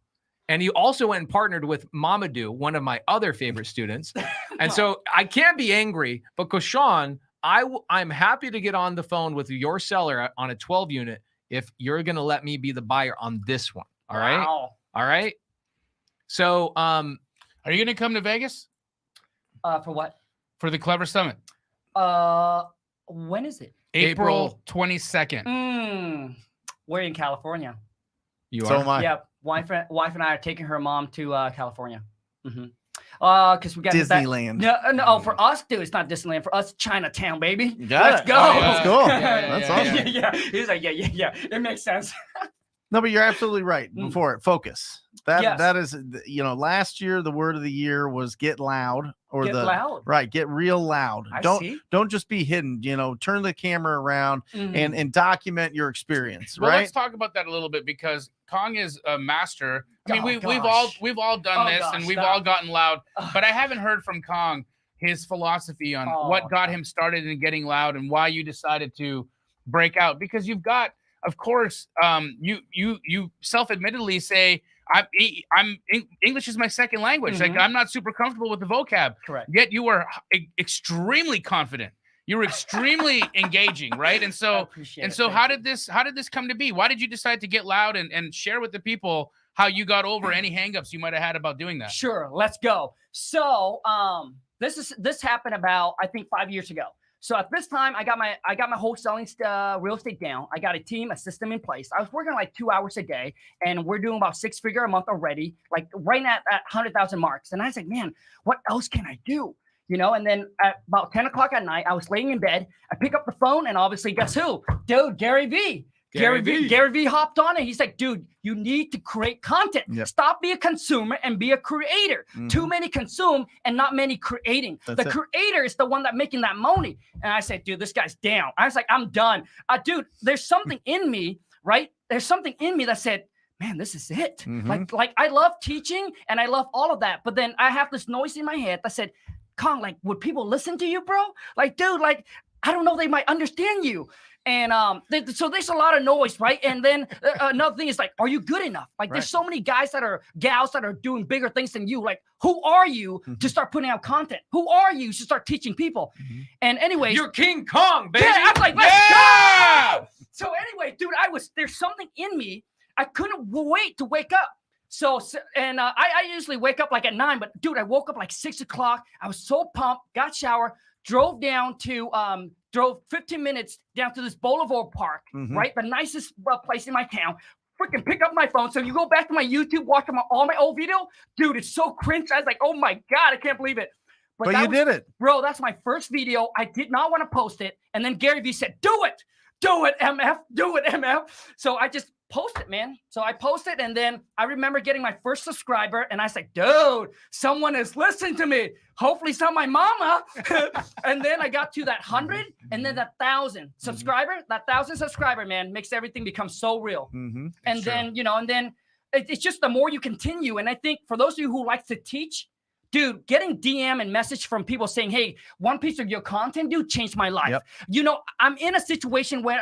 And you also went and partnered with Mamadou, one of my other favorite students. And so I can't be angry, but Quashawn, I'm happy to get on the phone with your seller on a 12 unit if you're going to let me be the buyer on this one. All right. Wow. All right. So, are you going to come to Vegas? For what? For the Clever Summit. When is it? April 22nd. We're in California. You so are? Am I. Yeah. Wife and I are taking her mom to California. Because we got Disneyland. No, for us, dude, it's not Disneyland. For us, Chinatown, baby. Let's go. Oh, yeah. Let's go. That's awesome. Yeah. He's like, yeah. It makes sense. No, but you're absolutely right. Before it, focus. That is, last year the word of the year was get loud or get loud. Right, get real loud. Don't just be hidden. Turn the camera around and document your experience. Well, right. Let's talk about that a little bit because Kong is a master. I mean, we've all done this and we've all gotten loud, but I haven't heard from Kong his philosophy on what got him started in getting loud and why you decided to break out because you've got. Of course, you self-admittedly say English is my second language. Like I'm not super comfortable with the vocab. Correct. Yet you are extremely confident. You were extremely engaging, right? And so how did this come to be? Why did you decide to get loud and share with the people how you got over any hangups you might have had about doing that? Sure, let's go. So this happened about I think 5 years ago. So at this time, I got my wholesaling real estate down. I got a team, a system in place. I was working like 2 hours a day, and we're doing about 6 figure a month already, like right at 100,000 marks. And I was like, man, what else can I do? And then at about 10 o'clock at night, I was laying in bed. I pick up the phone, and obviously, guess who? Dude, Gary V. Gary V hopped on it. He's like, dude, you need to create content. Yep. Stop being a consumer and be a creator. Too many consume and not many creating. The creator is the one that making that money. And I said, dude, this guy's down. I was like, I'm done. Dude, there's something in me, right? There's something in me that said, man, this is it. Like I love teaching and I love all of that. But then I have this noise in my head that said, Kong, like, would people listen to you, bro? Like, dude, like, I don't know, they might understand you. And so there's a lot of noise, right? And then another thing is like, are you good enough? Like there's so many gals that are doing bigger things than you. Like, who are you to start putting out content? Who are you to start teaching people? And anyways, you're King Kong, baby. Yeah, I was like, let's go! So anyway, dude, there's something in me. I couldn't wait to wake up. I usually wake up like at 9, but dude, I woke up like 6 o'clock. I was so pumped, got shower, drove 15 minutes down to this Boulevard Park, right? The nicest place in my town. Freaking pick up my phone. So you go back to my YouTube, watch all my old video. Dude, it's so cringe. I was like, oh my God, I can't believe it. But you did it. Bro, that's my first video. I did not want to post it. And then Gary Vee said, do it, MF, do it, MF. So I just post it, man. So I posted, and then I remember getting my first subscriber, and I was like, dude, someone is listening to me. Hopefully it's not my mama. And then I got to that 100, and then that 1,000 subscriber. That 1,000 subscriber, man, makes everything become so real. And then, you know, and then it's just the more you continue. And I think for those of you who like to teach, dude, getting DM and message from people saying, hey, one piece of your content, dude, changed my life. You know, I'm in a situation where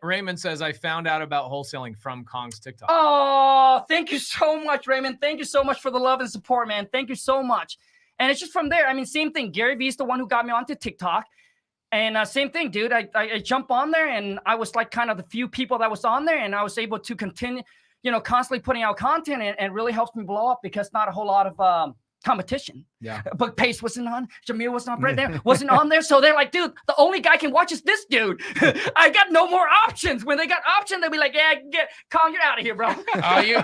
Raymond says, I found out about wholesaling from Kong's TikTok. Oh, thank you so much, Raymond. Thank you so much for the love and support, man. Thank you so much. And it's just from there. I mean, same thing. Gary Vee is the one who got me onto TikTok. And same thing, dude. I jump on there, and I was like kind of the few people that was on there, and I was able to continue, you know, constantly putting out content, and really helps me blow up because not a whole lot of competition. But Pace wasn't on, Jamil wasn't on, right there, wasn't on there. So they're like, dude, the only guy can watch is this dude. I got no more options. When they got options, they'll be like, yeah, Kong, you're out of here, bro.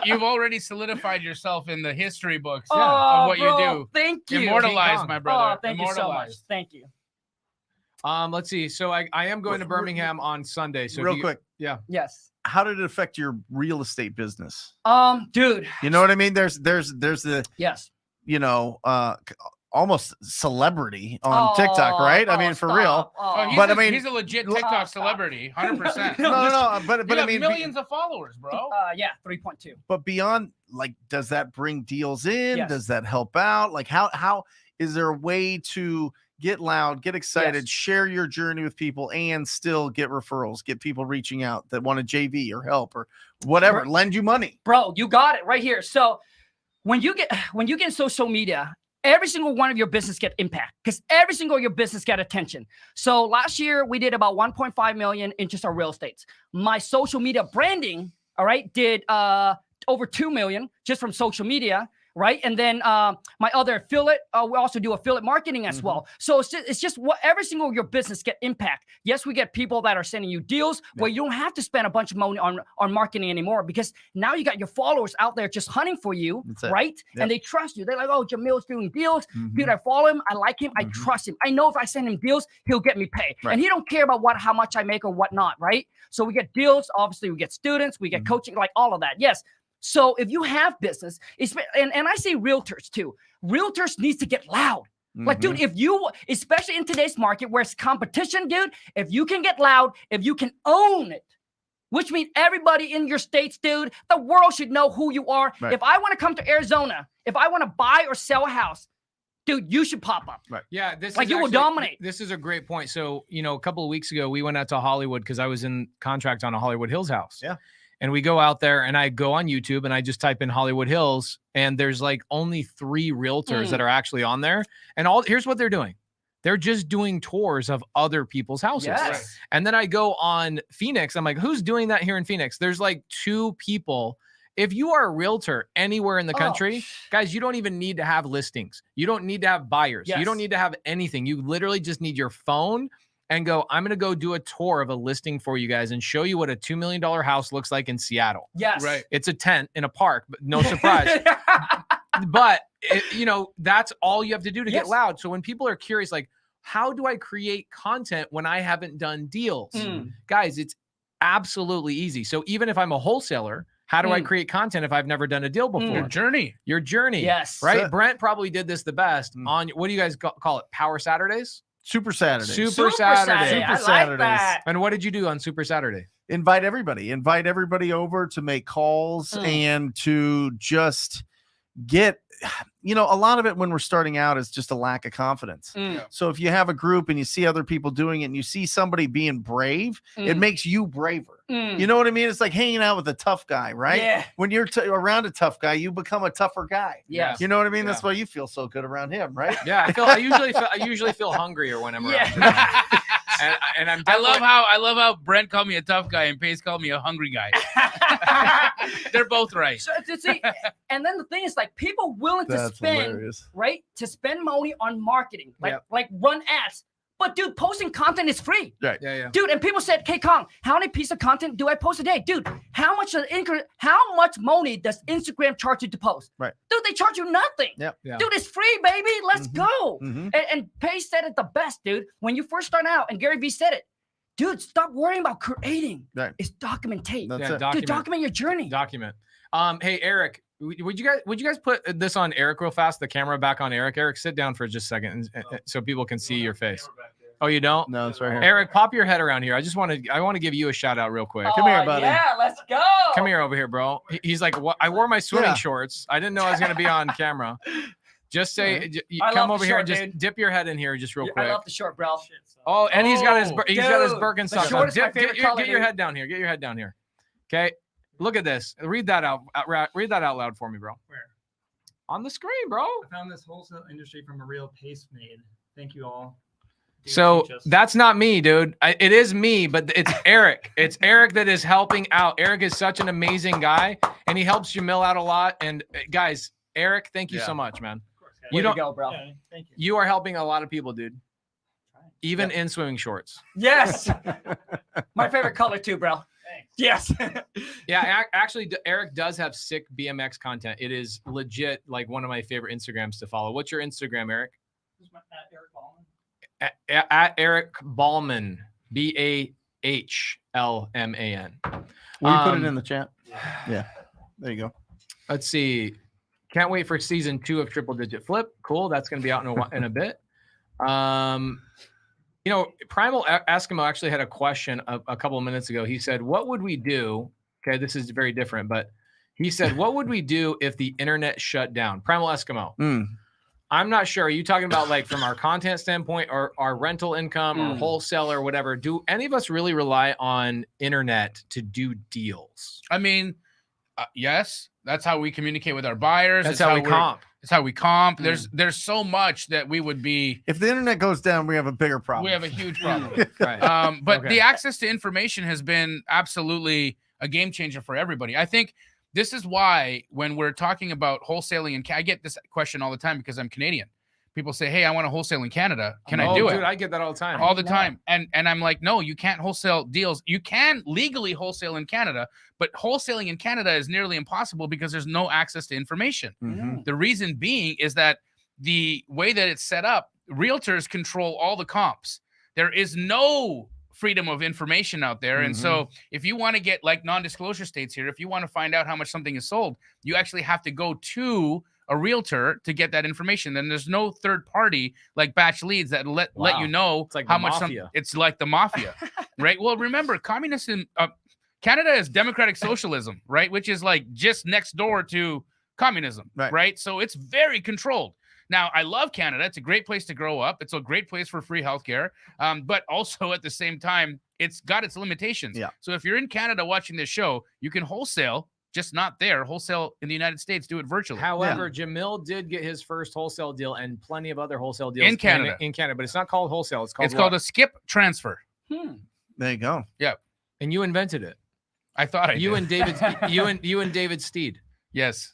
You've already solidified yourself in the history books of what bro, you do. Thank you. Immortalized, my brother. Thank you so much. Thank you. Let's see. So I am going to Birmingham on Sunday. So real quick. Yes. How did it affect your real estate business? Dude. You know what I mean? There's the you know, almost celebrity on TikTok, right? I mean, for real. But I mean, he's a legit TikTok celebrity, 100%. No, but I mean, millions of followers, bro. 3.2. But beyond, like, does that bring deals in? Yes. Does that help out? Like, how is there a way to get loud, get excited, share your journey with people, and still get referrals, get people reaching out that want to JV or help or whatever, lend you money? Bro, you got it right here. So when you get social media, every single one of your business get impact because every single of your business get attention. So last year we did about 1.5 million in just our real estates. My social media branding, all right, did over 2 million just from social media. Right. And then my other affiliate, we also do affiliate marketing as well. So it's just what every single of your business get impact. Yes, we get people that are sending you deals where you don't have to spend a bunch of money on marketing anymore because now you got your followers out there just hunting for you. Right. And they trust you. They're like, oh, Jamil's doing deals. Dude, I follow him. I like him. I trust him. I know if I send him deals, he'll get me paid. And he don't care about how much I make or whatnot. Right. So we get deals. Obviously, we get students. We get coaching, like all of that. Yes. So if you have business, and I say realtors too, realtors needs to get loud. Like, dude, if you, especially in today's market where it's competition, dude, if you can get loud, if you can own it, which means everybody in your states, dude, the world should know who you are. If I want to come to Arizona, if I want to buy or sell a house, dude, you should pop up. Yeah, you will dominate. This is a great point. So, you know, a couple of weeks ago, we went out to Hollywood because I was in contract on a Hollywood Hills house. And we go out there and I go on YouTube and I just type in Hollywood Hills and there's like only 3 realtors that are actually on there. And here's what they're doing. They're just doing tours of other people's houses. And then I go on Phoenix. I'm like, who's doing that here in Phoenix? There's like 2 people. If you are a realtor anywhere in the country, guys, you don't even need to have listings. You don't need to have buyers. You don't need to have anything. You literally just need your phone and go, I'm going to go do a tour of a listing for you guys and show you what a $2 million house looks like in Seattle. It's a tent in a park, but no surprise. But, you know, that's all you have to do to get loud. So when people are curious, like, how do I create content when I haven't done deals? Guys, it's absolutely easy. So even if I'm a wholesaler, how do I create content if I've never done a deal before? Your journey. Right? Brent probably did this the best on, what do you guys call it? Power Saturdays? Super Saturdays. Super Saturday. Super Saturdays. Like and what did you do on Super Saturday? Invite everybody over to make calls and to just get, you know, a lot of it when we're starting out is just a lack of confidence. So if you have a group and you see other people doing it and you see somebody being brave, it makes you braver. You know what I mean? It's like hanging out with a tough guy, right? When you're around a tough guy, you become a tougher guy. You know what I mean? That's why you feel so good around him, right? I usually feel hungrier when I'm around him. And I love how Brent called me a tough guy and Pace called me a hungry guy. They're both right. So, see, and then the thing is, like, people willing to spend money on marketing, like run ads. But dude, posting content is free. Dude, and people said, "Hey, Kong, how many pieces of content do I post a day?" Dude, how much money does Instagram charge you to post? Dude, they charge you nothing. Dude, it's free, baby. Let's go. And Pace said it the best, dude. When you first start out, and Gary Vee said it, dude, stop worrying about creating. Right. It's documentate. That's it. Dude, document your journey. Document. Hey, Eric, would you guys put this on Eric real fast? The camera back on Eric. Eric, sit down for just a second so people can see your face. Oh, you don't? No, it's right here. Eric, pop your head around here. I want to give you a shout out real quick. Come here, buddy. Yeah, let's go. Come here over here, bro. He's like, what? I wore my swimming shorts. I didn't know I was going to be on camera. Just say, come over here and just dip your head in here just real quick. I love the short, bro. Oh, and he's got his Birkenstocks on. Get your head down here. Get your head down here. Okay. Look at this. Read that out. Read that out loud for me, bro. Where? On the screen, bro. I found this wholesale industry from a real paste made. Thank you all. So that's not me, dude. It is me, but it's Eric. It's Eric that is helping out. Eric is such an amazing guy, and he helps Jamil out a lot. And guys, Eric, thank you so much, man. You don't go, bro. Yeah, thank you. You are helping a lot of people, dude. Even in swimming shorts. Yes. My favorite color too, bro. Thanks. Yes. Yeah, actually, Eric does have sick BMX content. It is legit like one of my favorite Instagrams to follow. What's your Instagram, Eric? Eric Ballman. At Eric Ballman, BAHLMAN. Will you put it in the chat? Yeah. There you go. Let's see. Can't wait for season 2 of Triple Digit Flip. Cool. That's going to be out in a bit. You know, Primal Eskimo actually had a question a couple of minutes ago. He said, what would we do? Okay, this is very different, but he said, what would we do if the internet shut down? Primal Eskimo. I'm not sure. Are you talking about like from our content standpoint or our rental income or wholesale or whatever? Do any of us really rely on internet to do deals? I mean, yes, that's how we communicate with our buyers. That's how we comp. It's how we comp. There's so much that we would be. If the internet goes down, we have a bigger problem. We have a huge problem. Right. But the access to information has been absolutely a game changer for everybody. I think this is why when we're talking about wholesaling, and I get this question all the time because I'm Canadian. People say, hey, I want to wholesale in Canada. Can I do it? Dude, I get that all the time. All the time. And I'm like, no, you can't wholesale deals. You can legally wholesale in Canada, but wholesaling in Canada is nearly impossible because there's no access to information. The reason being is that the way that it's set up, realtors control all the comps. There is no freedom of information out there. And so if you want to get like non-disclosure states here, if you want to find out how much something is sold, you actually have to go to a realtor to get that information. Then there's no third party like Batch Leads that let you know like how much it's like the mafia, right? Well, remember, communism, Canada is democratic socialism, right? Which is like just next door to communism, right? So it's very controlled. Now, I love Canada. It's a great place to grow up. It's a great place for free healthcare. But also at the same time, it's got its limitations. Yeah. So if you're in Canada watching this show, you can wholesale, just not there. Wholesale in the United States, do it virtually. However, Jamil did get his first wholesale deal and plenty of other wholesale deals in Canada. But it's not called wholesale. It's called a skip transfer. There you go. Yeah. And you invented it. I thought you and David you and David Steed. Yes.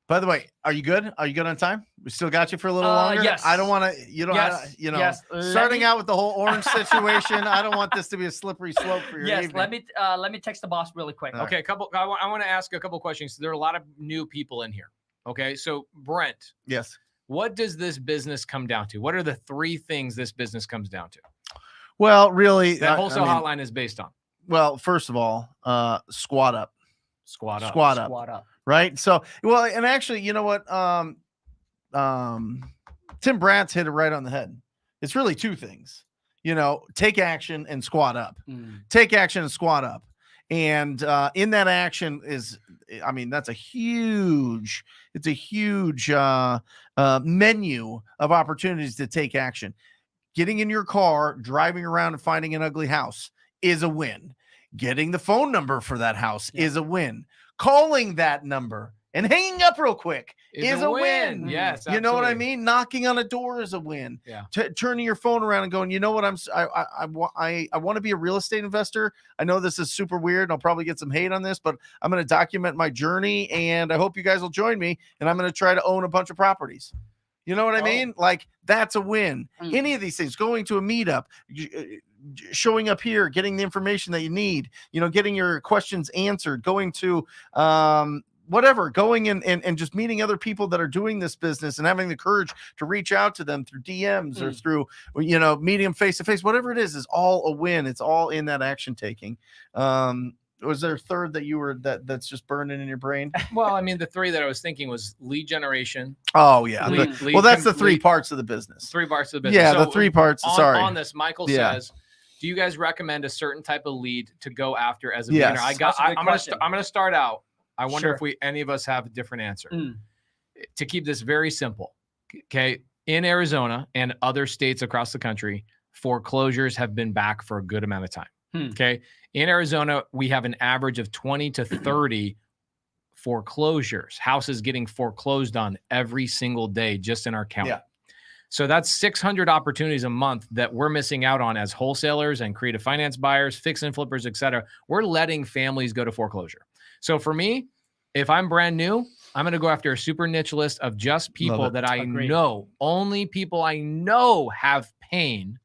By the way, are you good? Are you good on time? We still got you for a little longer. Yes. I don't want to, starting out with the whole orange situation. I don't want this to be a slippery slope for your evening. Let me text the boss really quick. Okay, I want to ask a couple questions. There are a lot of new people in here. Okay, so Brent. Yes. What does this business come down to? What are the 3 things this business comes down to? Well, really, that wholesale hotline is based on. Well, first of all, squat up. Squat up. Squat up. Right. So, well, and actually, you know what? Tim Bratz hit it right on the head. It's really 2 things, take action and squat up. Take action and squat up. And in that action that's a huge menu of opportunities to take action. Getting in your car, driving around and finding an ugly house is a win. Getting the phone number for that house is a win. Calling that number and hanging up real quick is a win. Yes, absolutely. You know what I mean? Knocking on a door is a win. Yeah. Turning your phone around and going, you know what? I want to be a real estate investor. I know this is super weird. And I'll probably get some hate on this, but I'm going to document my journey, and I hope you guys will join me. And I'm going to try to own a bunch of properties. You know what I mean? Like, that's a win. Any of these things, going to a meetup, showing up here, getting the information that you need, getting your questions answered, going to whatever, going in and just meeting other people that are doing this business and having the courage to reach out to them through DMs or through, meeting them face to face, whatever it is all a win. It's all in that action taking. Was there a third that you were that's just burning in your brain? Well, I mean, the three that I was thinking was lead generation. Oh yeah. That's the three parts of the business. 3 parts of the business. Yeah, so the 3 parts. On this, Michael says, do you guys recommend a certain type of lead to go after as a beginner? I'm going to start out. I wonder if any of us have a different answer. To keep this very simple, okay? In Arizona and other states across the country, foreclosures have been back for a good amount of time. Okay. In Arizona, we have an average of 20 to 30 foreclosures, houses getting foreclosed on every single day just in our county. Yeah. So that's 600 opportunities a month that we're missing out on as wholesalers and creative finance buyers, fix and flippers, et cetera. We're letting families go to foreclosure. So for me, if I'm brand new, I'm going to go after a super niche list of just people that I know, only people I know have pain.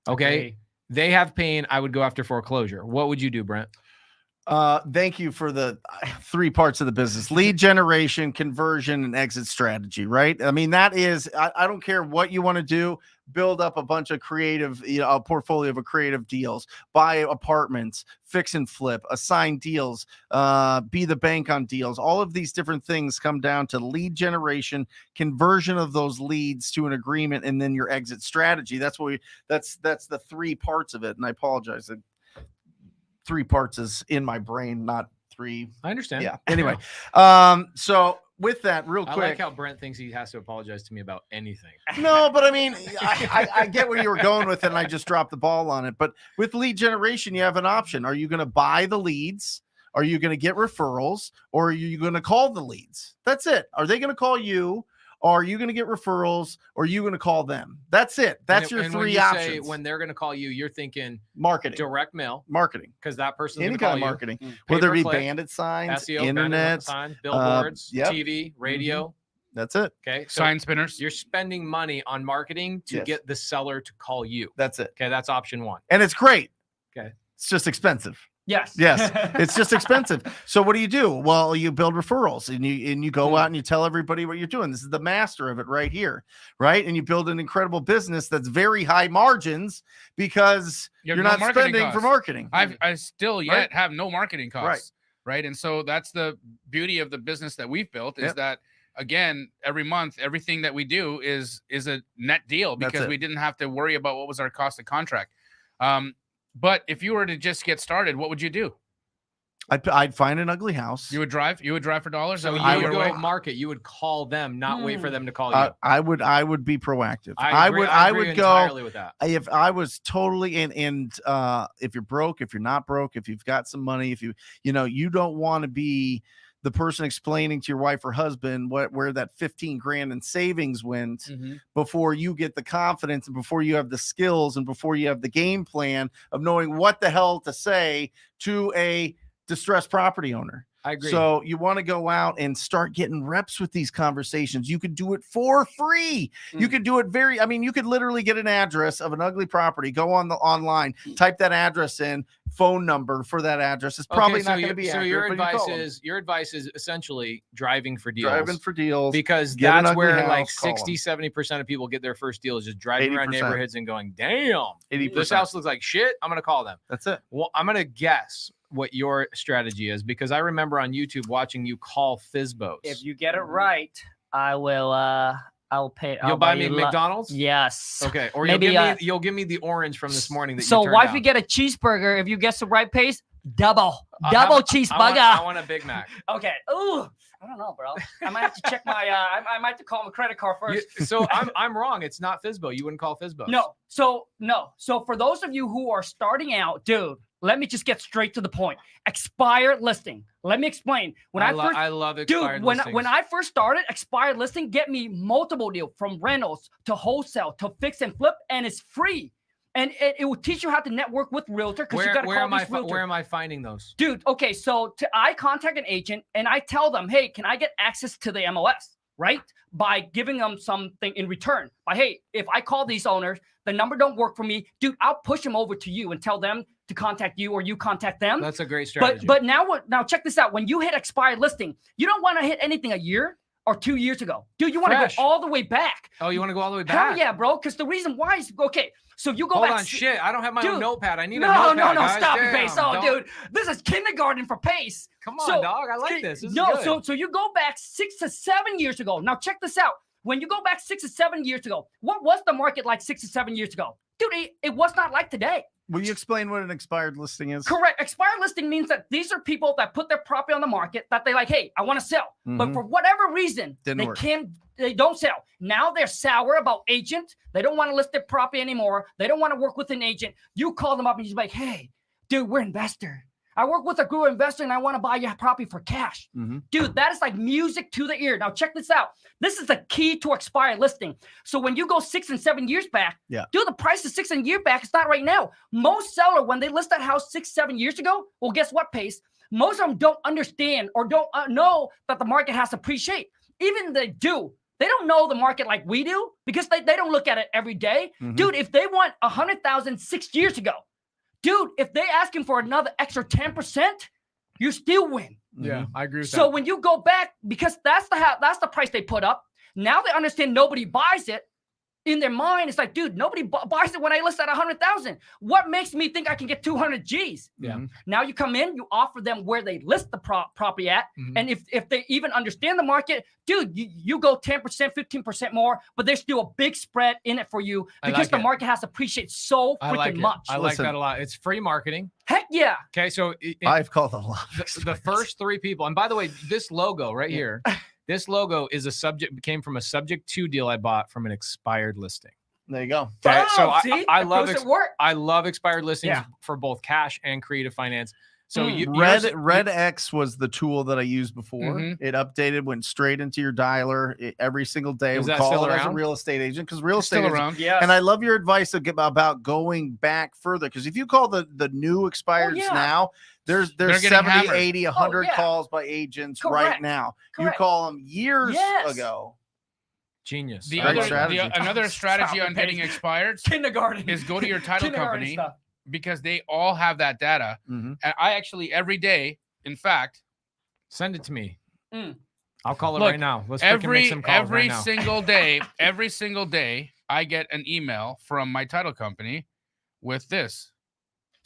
Okay. They have pain. I would go after foreclosure. What would you do, Brent? Thank you for the 3 parts of the business: lead generation, conversion, and exit strategy. Right? I mean, that is, I don't care what you want to do. Build up a bunch of creative, a portfolio of creative deals, buy apartments, fix and flip, assign deals, be the bank on deals. All of these different things come down to lead generation, conversion of those leads to an agreement, and then your exit strategy. That's the 3 parts of it. And I apologize. 3 parts is in my brain, not 3. I understand. Yeah. Anyway, so with that, real quick, I like how Brent thinks he has to apologize to me about anything. No, but I mean, I get where you were going with it, and I just dropped the ball on it. But with lead generation, you have an option. Are you going to buy the leads? Are you going to get referrals? Or are you going to call the leads? That's it. Are they going to call you? Or are you going to get referrals? Or are you going to call them? That's it. That's your 3 options. When they're going to call you, you're thinking marketing, direct mail, marketing, because that person's any kind of marketing, whether it be bandit signs, SEO, internet, sign, billboards, TV, radio. That's it. Okay, so sign spinners. You're spending money on marketing to get the seller to call you. That's it. Okay, that's option 1, and it's great. Okay, it's just expensive. Yes. It's just expensive. So what do? Well, you build referrals and you go out and you tell everybody what you're doing. This is the master of it right here, right? And you build an incredible business that's very high margins because you're not spending for marketing. I still have no marketing costs, right? And so that's the beauty of the business that we've built is that, again, every month, everything that we do is a net deal because we didn't have to worry about what was our cost of contract. But if you were to just get started, what would you do? I'd find an ugly house. You would drive for dollars. So you would go market. You would call them, not wait for them to call you. I would be proactive. I would go with that. If I was totally and if you're broke, if you're not broke, if you've got some money, if you don't want to be the person explaining to your wife or husband where that 15 grand in savings went before you get the confidence and before you have the skills and before you have the game plan of knowing what the hell to say to a distressed property owner. I agree. So you want to go out and start getting reps with these conversations. You could do it for free. You could do it you could literally get an address of an ugly property, go on the online, type that address in, phone number for that address. It's probably not going to be accurate. So your advice is essentially driving for deals. Driving for deals. Because that's where like 60-70% of people get their first deal is just driving around neighborhoods and going, damn, 80%. This house looks like shit. I'm going to call them. That's it. Well, I'm going to guess what your strategy is because I remember on YouTube watching you call FSBOs. If you get it right, I will I'll pay. You'll buy me McDonald's? Yes. Okay. Or maybe you'll give me the orange from this morning. So why if you get a cheeseburger, if you guess the right pace, double cheeseburger. I want a Big Mac. Okay. Ooh, I don't know, bro. I might have to check my. I might have to call my credit card first. So I'm wrong. It's not FSBO. You wouldn't call FSBO. No. So for those of you who are starting out, dude, let me just get straight to the point. Expired listing. Let me explain. I love expired listings. When I first started, expired listing get me multiple deals from rentals to wholesale to fix and flip, and it's free. And it will teach you how to network with realtor because you got to call these realtor. Where am I finding those? Dude, okay, so I contact an agent and I tell them, hey, can I get access to the MLS, right? By giving them something in return. By, hey, if I call these owners, the number don't work for me, dude, I'll push them over to you and tell them to contact you or you contact them. That's a great strategy. But now check this out. When you hit expired listing, you don't want to hit anything a year or 2 years ago. Dude, you want to go all the way back. Oh, you want to go all the way back? Hell yeah, bro. Because the reason why is, okay, so you go back. Hold on, shit. I don't have my own notepad. I need a notepad, No, guys. stop Damn, it, Pace. Oh, dude, this is kindergarten for Pace. Come on, dog. I like this. This is good. So you go back 6 to 7 years ago. Now check this out. When you go back 6 to 7 years ago, what was the market like 6 to 7 years ago? Dude, it was not like today. Will you explain what an expired listing is? Correct. Expired listing means that these are people that put their property on the market that they like, hey, I want to sell. But for whatever reason, they don't sell. Now they're sour about agent. They don't want to list their property anymore. They don't want to work with an agent. You call them up and you're like, hey, dude, we're investor. I work with a group investor and I want to buy your property for cash. Dude, that is like music to the ear. Now check this out. This is the key to expired listing. So when you go 6 and 7 years back, dude, the price of 6 and year back is not right now. Most seller, when they list that house 6, 7 years ago, well, guess what, Pace? Most of them don't understand or don't know that the market has to appreciate. Even they do. They don't know the market like we do because they don't look at it every day. Dude, if they want 100,000 6 years ago, dude, if they ask him for another extra 10%, you still win. Yeah, I agree with that. So when you go back, because that's the price they put up. Now they understand nobody buys it. In their mind, it's like, dude, nobody buys it when I list at 100,000. What makes me think I can get 200 G's? Yeah. Now you come in, you offer them where they list the property at, and if they even understand the market, dude, you go 10%, 15% more, but there's still a big spread in it for you because the market has appreciated so freaking much. I like that a lot. It's free marketing. Heck yeah. Okay, so I've called a lot. The first 3 people, and by the way, this logo right here. This logo is came from a subject to deal I bought from an expired listing. There you go. Okay, so I love expired listings for both cash and creative finance. So Red X was the tool that I used before. It updated, went straight into your dialer every single day. Is we that call still it around? as a real estate agent because real estate still is around. Yeah. And I love your advice about going back further because if you call the new expireds now, there's 70, hammered. 80, 100 calls by agents right now. You call them years ago. Genius. Another strategy on getting expired Kindergarten is go to your title company because they all have that data. And I actually every day, in fact, send it to me. I'll call it right now. Let's make some calls every right now. every single day, I get an email from my title company with this.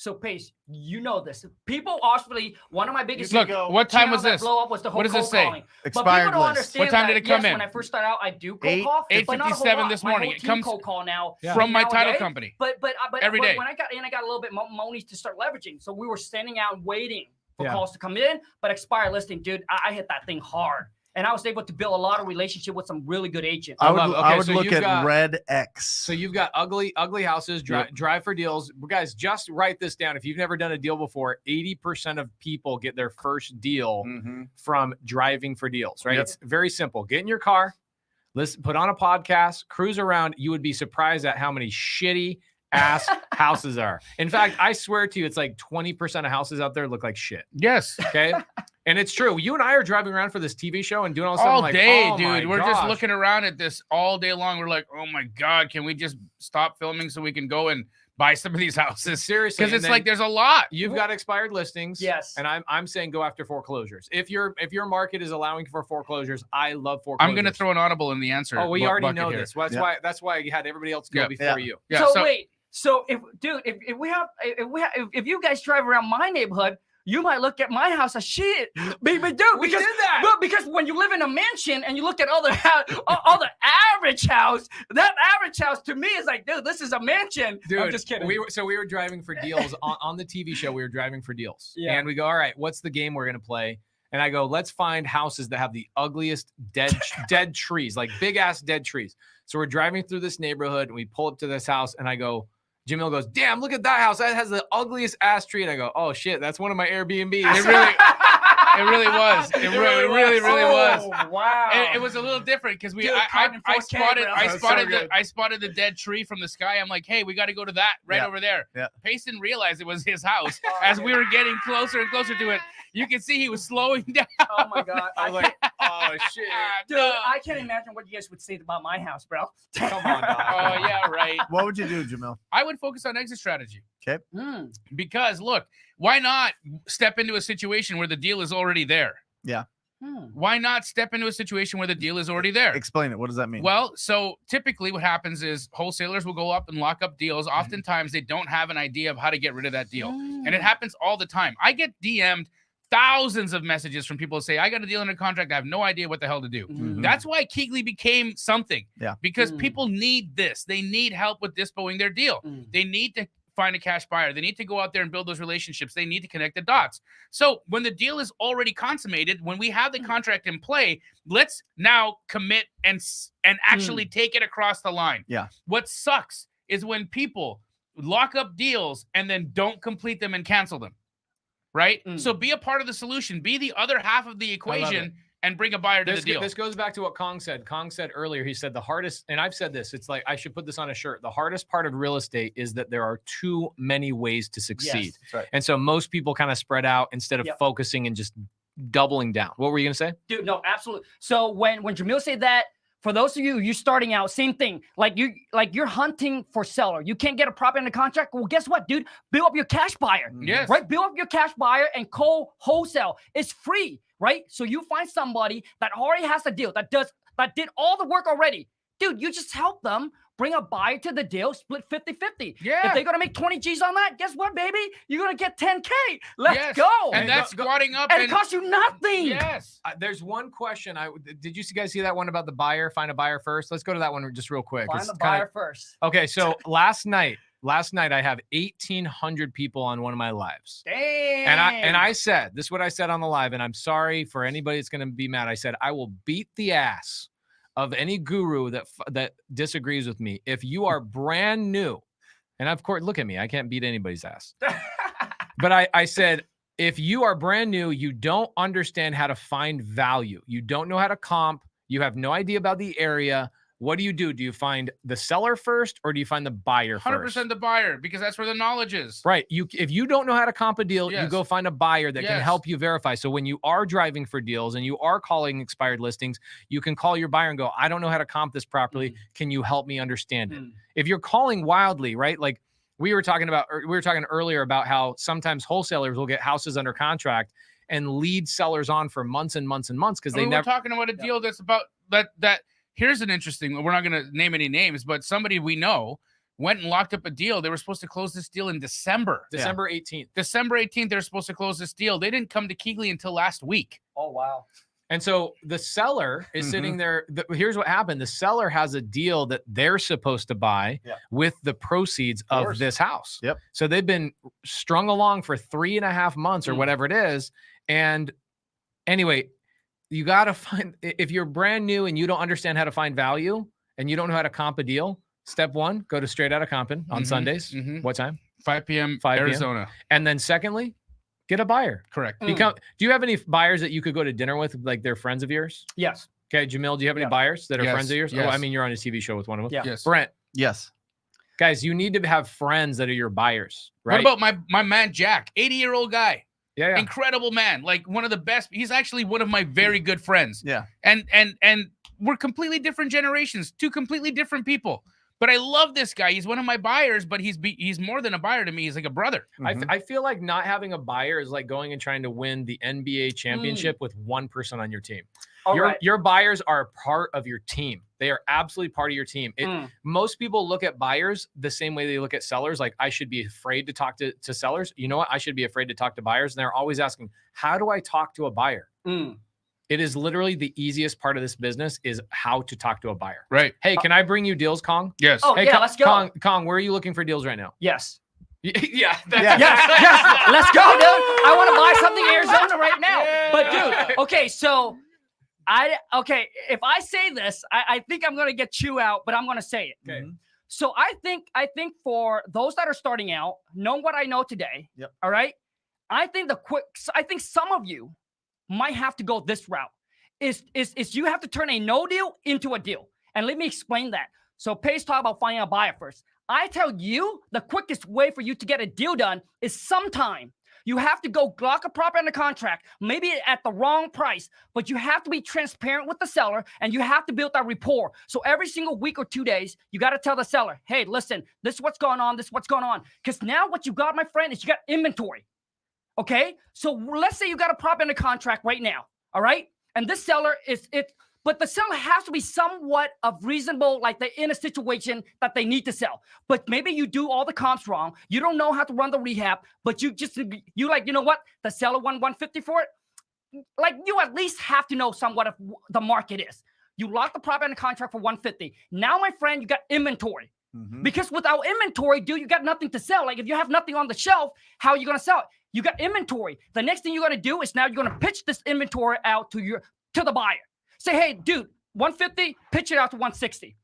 So Pace, you know this. People actually, one of my biggest what time was this? Blow up was the whole what does this say? Calling. Expired list. What time did it come in? When I first started out, I do cold call. 8:57 this morning. It comes cold call now from my title company. But every day. When I got in, I got a little bit monies to start leveraging. So we were standing out and waiting for calls to come in. But expired listing, dude, I hit that thing hard. And I was able to build a lot of relationship with some really good agents. I would look at Red X. So you've got ugly houses, drive for deals. Guys, just write this down. If you've never done a deal before, 80% of people get their first deal from driving for deals, right? It's very simple. Get in your car, listen, put on a podcast, cruise around. You would be surprised at how many shitty ass houses are. In fact, I swear to you, it's like 20% of houses out there look like shit. Yes. Okay. And it's true. You and I are driving around for this TV show and doing all this all stuff. day, like, dude. We're just looking around at this all day long. We're like, oh my God, can we just stop filming so we can go and buy some of these houses? Seriously. Because it's like there's a lot. You've got expired listings. Yes. And I'm saying go after foreclosures. If your market is allowing for foreclosures, I love foreclosures. I'm gonna throw an audible in the answer. Oh, we already know this. Well, that's why you had everybody else go before you. Yeah. So wait. So if you guys drive around my neighborhood, you might look at my house as shit. But dude, we did that. Well, because when you live in a mansion and you look at other average house, that average house to me is like, dude, this is a mansion. Dude, I'm just kidding. We were driving for deals on the TV show. We were driving for deals, and we go, all right, what's the game we're gonna play? And I go, let's find houses that have the ugliest dead trees, like big ass dead trees. So we're driving through this neighborhood and we pull up to this house and I go, Jamil goes, damn, look at that house. That has the ugliest ass tree. And I go, oh shit, that's one of my Airbnbs. It really was. It really was. Wow. It was a little different because I spotted the dead tree from the sky. I'm like, hey, we got to go to that over there. Yeah. Pace didn't realize it was his house. As we were getting closer and closer to it, you can see he was slowing down. Oh my God. I was like, oh Oh shit, dude! I can't imagine what you guys would say about my house, bro. Come on, dog. Oh yeah, right. What would you do, Jamil? I would focus on exit strategy. Okay. Because look, why not step into a situation where the deal is already there? Yeah. Why not step into a situation where the deal is already there? Explain it. What does that mean? Well, so typically what happens is wholesalers will go up and lock up deals. Oftentimes they don't have an idea of how to get rid of that deal. And it happens all the time. I get DM'd thousands of messages from people who say, I got a deal under contract. I have no idea what the hell to do. That's why Keegley became something. Yeah. Because people need this. They need help with dispoing their deal. They need to find a cash buyer. They need to go out there and build those relationships. They need to connect the dots. So when the deal is already consummated, when we have the contract in play, let's now commit and actually take it across the line. Yeah. What sucks is when people lock up deals and then don't complete them and cancel them. Right? So be a part of the solution. Be the other half of the equation and bring a buyer to the deal. This goes back to what Kong said. Kong said earlier, he said the hardest, and I've said this, it's like I should put this on a shirt. The hardest part of real estate is that there are too many ways to succeed. Yes, that's right. And so most people kind of spread out instead of focusing and just doubling down. What were you going to say? Dude, no, absolutely. So when Jamil said that, for those of you starting out, same thing. Like you're hunting for seller. You can't get a property under contract. Well, guess what, dude? Build up your cash buyer. Yes. Right? Build up your cash buyer and wholesale. It's free, right? So you find somebody that already has a deal, that did all the work already. Dude, you just help them bring a buyer to the deal, split 50-50. Yeah. If they're going to make 20 G's on that, guess what, baby? You're going to get 10K. Let's go. And that's squatting up. And it costs you nothing. Yes. There's one question. Did you guys see that one about the buyer? Find a buyer first. Let's go to that one just real quick. Find the buyer first. Okay, so last night I have 1,800 people on one of my lives. Damn. And I said, this is what I said on the live, and I'm sorry for anybody that's going to be mad. I said, I will beat the ass of any guru that disagrees with me. If you are brand new, and of course, look at me, I can't beat anybody's ass. But I said, if you are brand new, you don't understand how to find value. You don't know how to comp. You have no idea about the area. What do? Do you find the seller first or do you find the buyer first? 100% the buyer, because that's where the knowledge is. Right. If you don't know how to comp a deal, you go find a buyer that can help you verify. So when you are driving for deals and you are calling expired listings, you can call your buyer and go, I don't know how to comp this properly. Can you help me understand it? If you're calling wildly, right? Like we were talking earlier about how sometimes wholesalers will get houses under contract and lead sellers on for months and months and months because we're talking about a deal that's about that. Here's an interesting, we're not going to name any names, but somebody we know went and locked up a deal. They were supposed to close this deal in December. December 18th. December 18th, they're supposed to close this deal. They didn't come to Keegley until last week. Oh, wow. And so the seller is sitting there. Here's what happened. The seller has a deal that they're supposed to buy with the proceeds of this house. Yep. So they've been strung along for 3.5 months or whatever it is. And anyway, you got to find, if you're brand new and you don't understand how to find value and you don't know how to comp a deal, step one, go to Straight Outta Compton on Sundays. What time? 5 p.m. 5 Arizona. And then secondly, get a buyer. Correct. Do you have any buyers that you could go to dinner with, like they're friends of yours? Yes. Okay, Jamil, do you have any buyers that are friends of yours? Yes. Oh, I mean, you're on a TV show with one of them. Yeah. Yes. Brent. Yes. Guys, you need to have friends that are your buyers, right? What about my man, Jack, 80-year-old guy? Yeah. Incredible man, like one of the best. He's actually one of my very good friends. Yeah. And we're completely different generations, two completely different people. But I love this guy. He's one of my buyers, but he's more than a buyer to me. He's like a brother. I feel like not having a buyer is like going and trying to win the NBA championship with one person on your team. Your buyers are part of your team. They are absolutely part of your team. Most people look at buyers the same way they look at sellers. Like, I should be afraid to talk to sellers. You know what? I should be afraid to talk to buyers. And they're always asking, how do I talk to a buyer? It is literally the easiest part of this business is how to talk to a buyer. Right. Hey, can I bring you deals, Kong? Yes. Oh, hey, yeah, let's go. Kong, where are you looking for deals right now? Yes. Yes. Let's go, dude. I want to buy something in Arizona right now. But dude, okay, so if I say this, I think I'm gonna get you out, but I'm gonna say it. Okay. So I think for those that are starting out, knowing what I know today, all right, I think some of you might have to go this route. Is you have to turn a no deal into a deal. And let me explain that. So Paige talked about finding a buyer first. I tell you, the quickest way for you to get a deal done is sometime You have to go lock a property under contract, maybe at the wrong price, but you have to be transparent with the seller and you have to build that rapport. So every single week or 2 days, you got to tell the seller, hey, listen, this is what's going on. This is what's going on. Because now what you got, my friend, is you got inventory. Okay. So let's say you got a property under contract right now. All right. And this seller but the seller has to be somewhat of reasonable, like they're in a situation that they need to sell. But maybe you do all the comps wrong. You don't know how to run the rehab, but you like, you know what? The seller won 150 for it. Like, you at least have to know somewhat of the market is. You lock the property under contract for 150. Now, my friend, you got inventory. Because without inventory, dude, you got nothing to sell. Like, if you have nothing on the shelf, how are you going to sell it? You got inventory. The next thing you're going to do is now you're going to pitch this inventory out to the buyer. Say, hey, dude, 150, pitch it out to 160.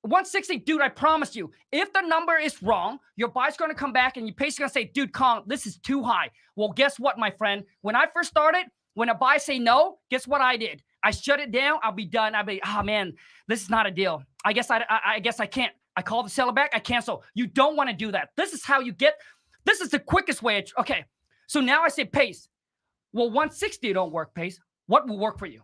160, dude, I promise you, if the number is wrong, your buyer's going to come back and you're basically going to say, dude, Colin, this is too high. Well, guess what, my friend? When I first started, when a buyer say no, guess what I did? I shut it down. I'll be done. I'll be, oh, man, this is not a deal. I guess I can't. I call the seller back. I cancel. You don't want to do that. This is how you this is the quickest way. Okay, so now I say, Pace, well, 160 don't work, Pace. What will work for you?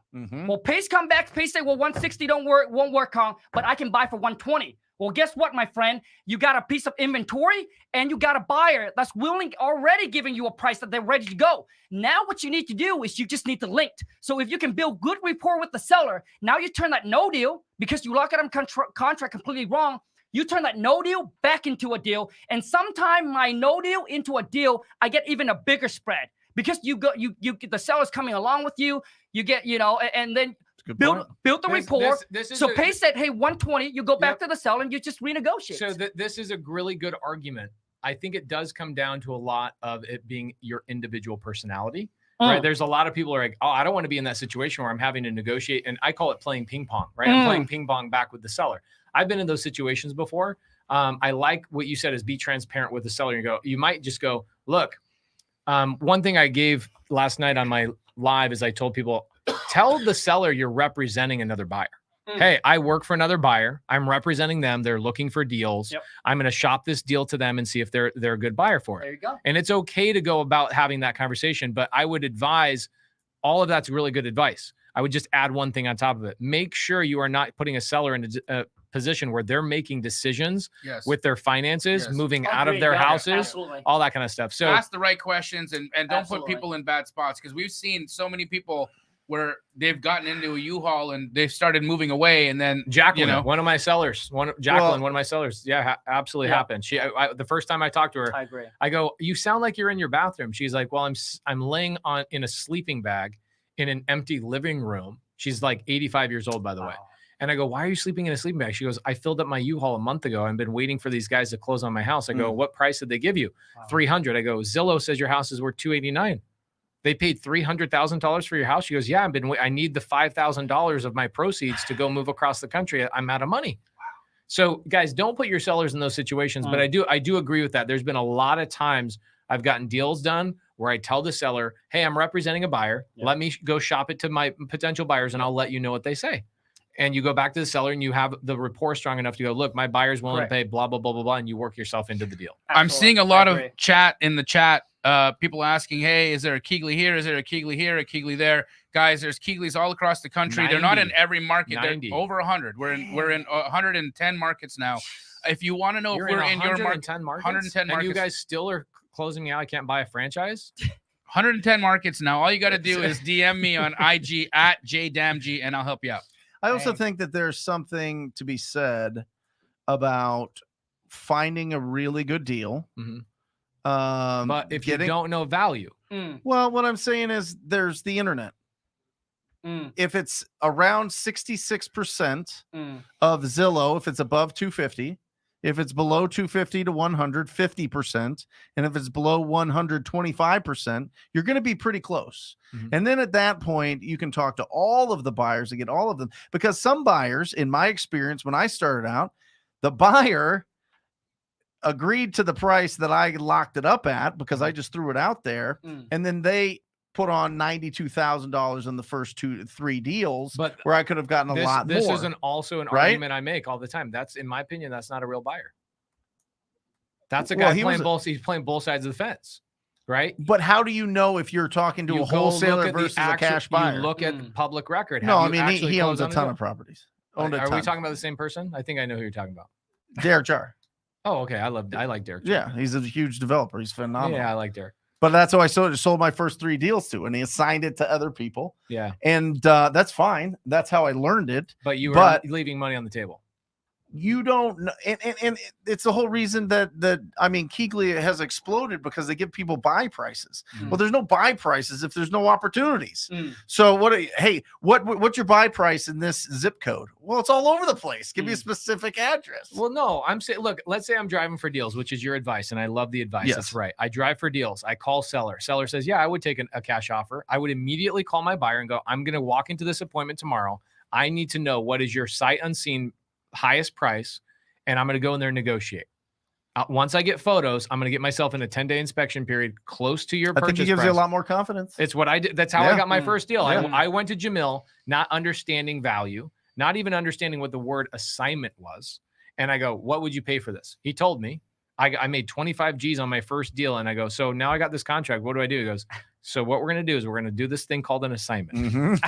Well, Pace come back. Pace say, well, 160 won't work, Kong, but I can buy for 120. Well, guess what, my friend? You got a piece of inventory and you got a buyer that's already giving you a price that they're ready to go. Now what you need to do is you just need to link. So if you can build good rapport with the seller, now you turn that no deal because you lock it on contract completely wrong. You turn that no deal back into a deal. And sometime my no deal into a deal, I get even a bigger spread. Because the seller's coming along with you, you get, and then build the rapport. So Pace said, hey, 120, you go back to the seller and you just renegotiate. So this is a really good argument. I think it does come down to a lot of it being your individual personality. Right? There's a lot of people who are like, oh, I don't want to be in that situation where I'm having to negotiate. And I call it playing ping pong, right? I'm playing ping pong back with the seller. I've been in those situations before. I like what you said is be transparent with the seller. You might just go, look, one thing I gave last night on my live is I told people, tell the seller you're representing another buyer. Hey, I work for another buyer. I'm representing them. They're looking for deals. I'm going to shop this deal to them and see if they're a good buyer for it. There you go. And it's okay to go about having that conversation, but I would advise all of that's really good advice. I would just add one thing on top of it. Make sure you are not putting a seller in a position where they're making decisions with their finances, moving out of their houses, all that kind of stuff. So ask the right questions and don't put people in bad spots, because we've seen so many people where they've gotten into a U-Haul and they've started moving away, and then Jacqueline, one of my sellers, one of my sellers, absolutely happened. She, the first time I talked to her, I agree. I go, you sound like you're in your bathroom. She's like, well, I'm laying in a sleeping bag in an empty living room. She's like 85 years old, by the way. And I go, why are you sleeping in a sleeping bag? She goes, I filled up my U-Haul a month ago. I've been waiting for these guys to close on my house. I go, what price did they give you? $300. I go, Zillow says your house is worth $289. They paid $300,000 for your house. She goes, yeah, I need the $5,000 of my proceeds to go move across the country. I'm out of money. So guys, don't put your sellers in those situations. But I do agree with that. There's been a lot of times I've gotten deals done where I tell the seller, hey, I'm representing a buyer. Let me go shop it to my potential buyers and I'll let you know what they say. And you go back to the seller and you have the rapport strong enough to go, look, my buyer's willing to pay blah, blah, blah, blah, blah. And you work yourself into the deal. Absolutely. I'm seeing a lot of chat in the chat. People asking, hey, is there a Keegley here? Is there a Keegley here? A Keegley there? Guys, there's Keegleys all across the country. 90, they're not in every market. 90. They're over 100. We're in 110 markets now. If you want to know if we're in your market, 110 markets. And you guys still are closing me out. I can't buy a franchise. 110 markets now. All you got to do is DM me on IG at JDamG and I'll help you out. I also think that there's something to be said about finding a really good deal. But if you don't know value. Well, what I'm saying is there's the internet. If it's around 66% of Zillow, if it's above 250, if it's below 250 to 100, 50%, and if it's below 125%, you're going to be pretty close. And then at that point, you can talk to all of the buyers and get all of them. Because some buyers, in my experience, when I started out, the buyer agreed to the price that I locked it up at because I just threw it out there. And then they put on $92,000 in the first 2-3 deals, but where I could have gotten a lot more. This is also an argument I make all the time. That's, in my opinion, that's not a real buyer. That's a guy playing both. He's playing both sides of the fence. right? But how do you know if you're talking to a wholesaler versus a cash buyer? You look at the public record. No, I mean, he owns a ton of properties. Are we talking about the same person? I think I know who you're talking about. Derek Jar. Oh, okay. I like Derek Jar. Yeah, he's a huge developer. He's phenomenal. Yeah, I like Derek. But that's who I sold my first 3 deals to, and he assigned it to other people. Yeah. And that's fine. That's how I learned it. But you were leaving money on the table. You don't know, and it's the whole reason that I mean, Keighley has exploded because they give people buy prices. Well, there's no buy prices if there's no opportunities. So what's your buy price in this zip code? Well, it's all over the place. Give me a specific address. Well, no, I'm saying, look, let's say I'm driving for deals, which is your advice, and I love the advice. Yes. That's right. I drive for deals. I call seller. Seller says, yeah, I would take a cash offer. I would immediately call my buyer and go, I'm going to walk into this appointment tomorrow. I need to know what is your sight unseen highest price, and I'm going to go in there and negotiate. Once I get photos, I'm going to get myself in a 10-day inspection period close to your purchase price. I think it gives you a lot more confidence. It's what I did. That's how I got my first deal. I went to Jamil, not understanding value, not even understanding what the word assignment was. And I go, what would you pay for this? He told me. I made 25 G's on my first deal. And I go, so now I got this contract. What do I do? He goes, so what we're going to do is we're going to do this thing called an assignment.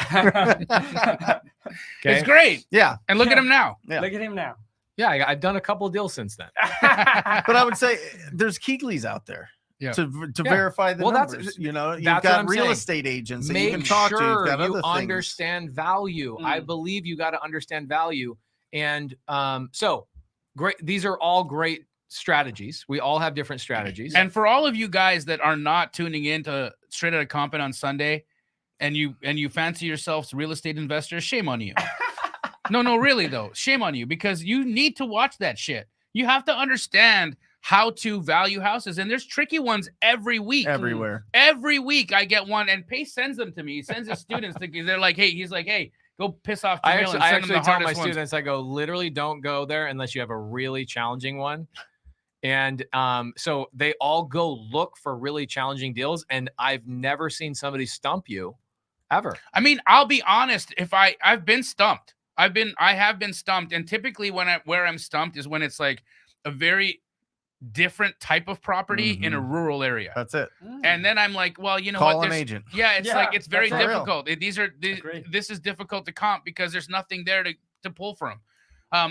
It's great. Yeah. And look at him now. Yeah. Look at him now. Yeah, I've done a couple of deals since then. But I would say there's Keighley's out there to verify the numbers. You've got real estate agents that you can talk to. You've got other things. Understand value. I believe you got to understand value. And so great. These are all great strategies. We all have different strategies. And for all of you guys that are not tuning in to Straight Outta Compton on Sunday, and you fancy yourselves real estate investors, shame on you. No, really though, shame on you, because you need to watch that shit. You have to understand how to value houses, and there's tricky ones every week. Everywhere. Every week I get one, and Pace sends them to me. He sends his students to. They're like, hey, go piss off. I actually tell my students, I go, literally don't go there unless you have a really challenging one. And so they all go look for really challenging deals, and I've never seen somebody stump you ever. I mean, I'll be honest. If I've been stumped. I have been stumped, and typically where I'm stumped is when it's like a very different type of property in a rural area. That's it. And then I'm like, well, you know Call what? an agent. Yeah, it's very difficult. This is difficult to comp because there's nothing there to pull from.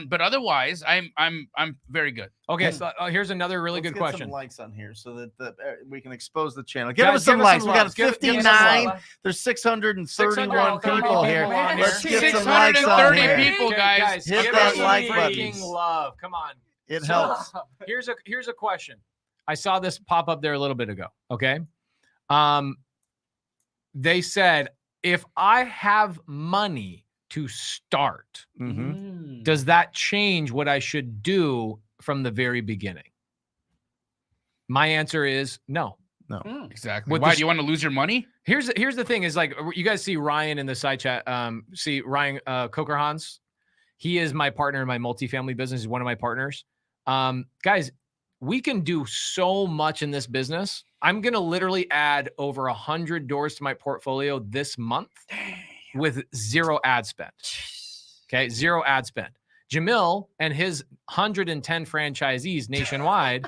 But otherwise, I'm very good. Okay, so here's another really good question. Some likes on here so that we can expose the channel. Give us some likes. We got 59. There's 631 people here. Let's get some likes on here. People, guys. Hit that like button. Love. Come on. It helps. Here's a question. I saw this pop up there a little bit ago. Okay. They said, if I have money to start, does that change what I should do from the very beginning? My answer is no. Exactly. Why do you want to lose your money? Here's the thing is, like, you guys see Ryan in the side chat. See Ryan Kokerhans. He is my partner in my multifamily business. He's one of my partners. Guys, we can do so much in this business. I'm going to literally add over 100 doors to my portfolio this month. With zero ad spend. Okay, zero ad spend. Jamil and his 110 franchisees nationwide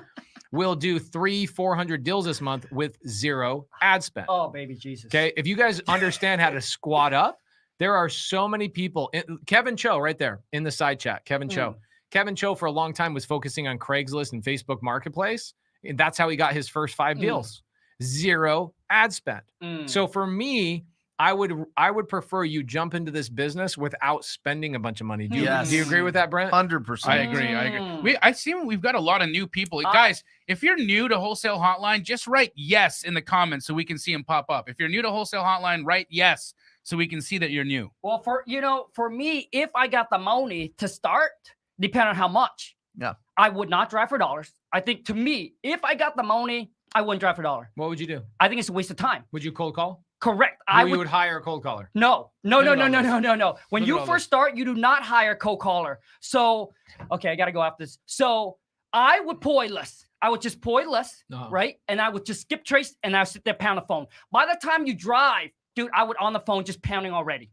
will do 300-400 deals this month with zero ad spend. Oh, baby Jesus. Okay, if you guys understand how to squat up, there are so many people. Kevin Cho right there in the side chat. Kevin Cho. Kevin Cho for a long time was focusing on Craigslist and Facebook Marketplace. And that's how he got his first 5 deals. Zero ad spend. So for me, I would prefer you jump into this business without spending a bunch of money. Do you agree with that, Brent? 100%. I agree. I see we've got a lot of new people. Guys, if you're new to Wholesale Hotline, just write yes in the comments so we can see them pop up. If you're new to Wholesale Hotline, write yes so we can see that you're new. Well, for me, if I got the money to start, depending on how much, I would not drive for dollars. I think, to me, if I got the money, I wouldn't drive for $1. What would you do? I think it's a waste of time. Would you cold call? Correct. You would hire a cold caller. No. When you first start, you do not hire a cold caller. So, okay, I got to go after this. So I would poi list. I would just poi list, right? And I would just skip trace, and I would sit there pound the phone. By the time you drive, dude, I would on the phone just pounding already.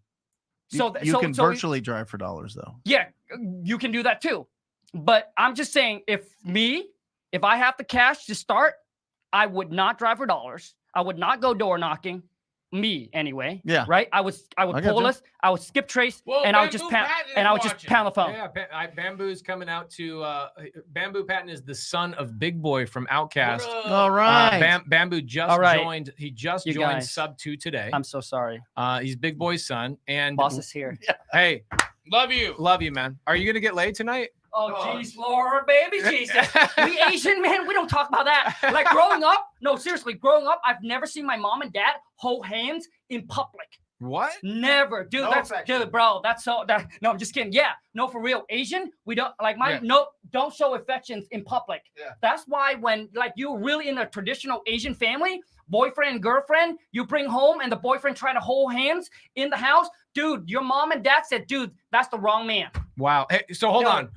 So you can virtually drive for dollars, though. Yeah, you can do that too. But I'm just saying, if I have the cash to start, I would not drive for dollars. I would not go door knocking. Me anyway. Yeah. Right. I would pull a list. I would skip trace, and I would just pound the phone. Yeah. Bamboo's coming out to Bamboo Patton is the son of Big Boy from Outkast. All right. Bamboo just joined. He just joined Sub 2 today. I'm so sorry. He's Big Boy's son, and boss is here. Hey, love you, man. Are you gonna get laid tonight? Oh, jeez, Lord, baby, Jesus. We Asian, man, we don't talk about that. Like growing up, no, seriously, growing up, I've never seen my mom and dad hold hands in public. What? Never, dude. No affection. Bro, no, I'm just kidding. Yeah, no, for real. Asian, we don't don't show affections in public. Yeah. That's why when like you're really in a traditional Asian family, boyfriend and girlfriend, you bring home and the boyfriend trying to hold hands in the house. Dude, your mom and dad said, dude, that's the wrong man. Wow. Hey, so hold on.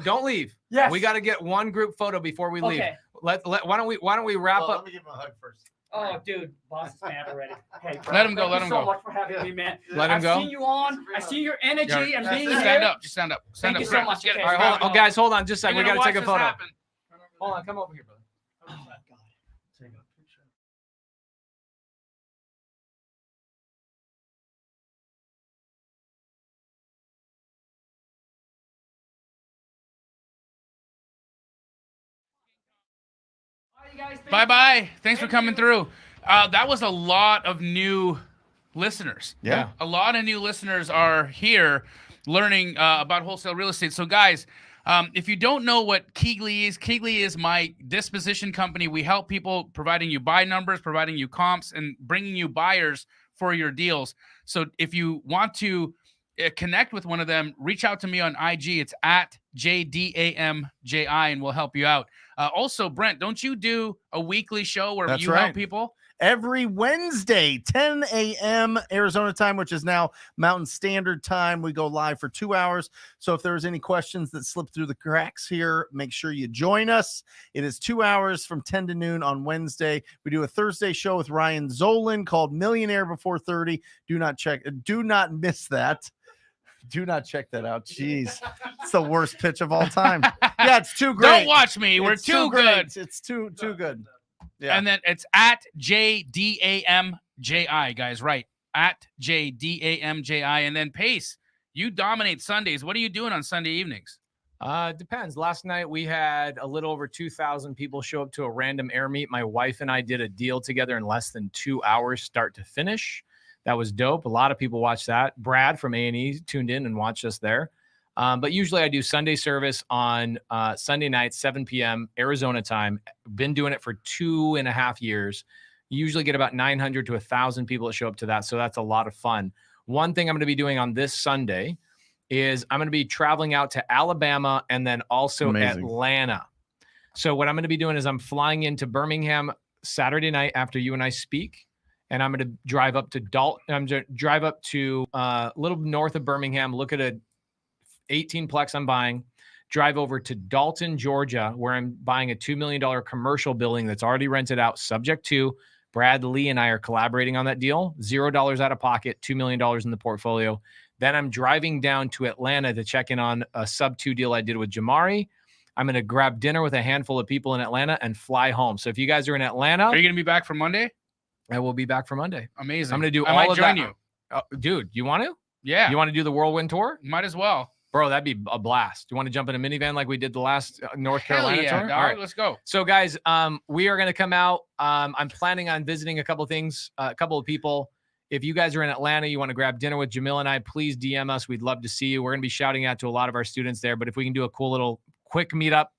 Don't leave. Yes. We got to get one group photo before we leave. Okay. Why don't we wrap up? Let me give him a hug first. Oh, dude, boss is mad already. Hey, bro, let him go. Thank you so much for having me, man. Let him go. I've seen you on. I see your energy and being here. Stand up. Just stand up. Thank you so much. All right, hold on. Oh, guys, hold on. Just a second. We got to take a photo. Happen. Hold on. Come over here, brother. Oh, my God. Bye. Thanks for coming through. That was a lot of new listeners. Yeah. A lot of new listeners are here learning about wholesale real estate. So guys, if you don't know what Keegley is my disposition company. We help people providing you buy numbers, providing you comps, and bringing you buyers for your deals. So if you want to connect with one of them, reach out to me on IG. It's at JDAMJI, and we'll help you out. Also, Brent, don't you do a weekly show where you help people? Every Wednesday, 10 a.m. Arizona time, which is now Mountain Standard Time. We go live for 2 hours. So if there's any questions that slip through the cracks here, make sure you join us. It is 2 hours from 10 to noon on Wednesday. We do a Thursday show with Ryan Zolan called Millionaire Before 30. Do not miss that. Do not check that out. Jeez. It's the worst pitch of all time. Yeah, it's too great. Don't watch me. We're too good. It's too good. Yeah. And then it's at JDAMJI, guys, right? At JDAMJI. And then Pace, you dominate Sundays. What are you doing on Sunday evenings? Depends. Last night we had a little over 2,000 people show up to a random air meet. My wife and I did a deal together in less than 2 hours, start to finish. That was dope. A lot of people watched that. Brad from A&E tuned in and watched us there. But usually I do Sunday service on Sunday night, 7 p.m. Arizona time. Been doing it for 2.5 years. Usually get about 900 to 1,000 people that show up to that. So that's a lot of fun. One thing I'm going to be doing on this Sunday is I'm going to be traveling out to Alabama and then also Atlanta. So what I'm going to be doing is I'm flying into Birmingham Saturday night after you and I speak. And I'm going to drive up to I'm going to drive up to a little north of Birmingham, look at a 18-plex I'm buying, drive over to Dalton, Georgia, where I'm buying a $2 million commercial building that's already rented out, subject to. Brad Lee and I are collaborating on that deal. $0 out of pocket, $2 million in the portfolio. Then I'm driving down to Atlanta to check in on a sub 2 deal I did with Jamari. I'm going to grab dinner with a handful of people in Atlanta and fly home. So if you guys are in Atlanta. Are you going to be back for Monday? I will be back for Monday. Amazing. I'm going to do all of that. I might join you. Dude, you want to? Yeah. You want to do the whirlwind tour? Might as well. Bro, that'd be a blast. You want to jump in a minivan like we did the last North Carolina tour? All right, let's go. So guys, we are going to come out. I'm planning on visiting a couple of things, a couple of people. If you guys are in Atlanta, you want to grab dinner with Jamil and I, please DM us. We'd love to see you. We're going to be shouting out to a lot of our students there, but if we can do a cool little quick meetup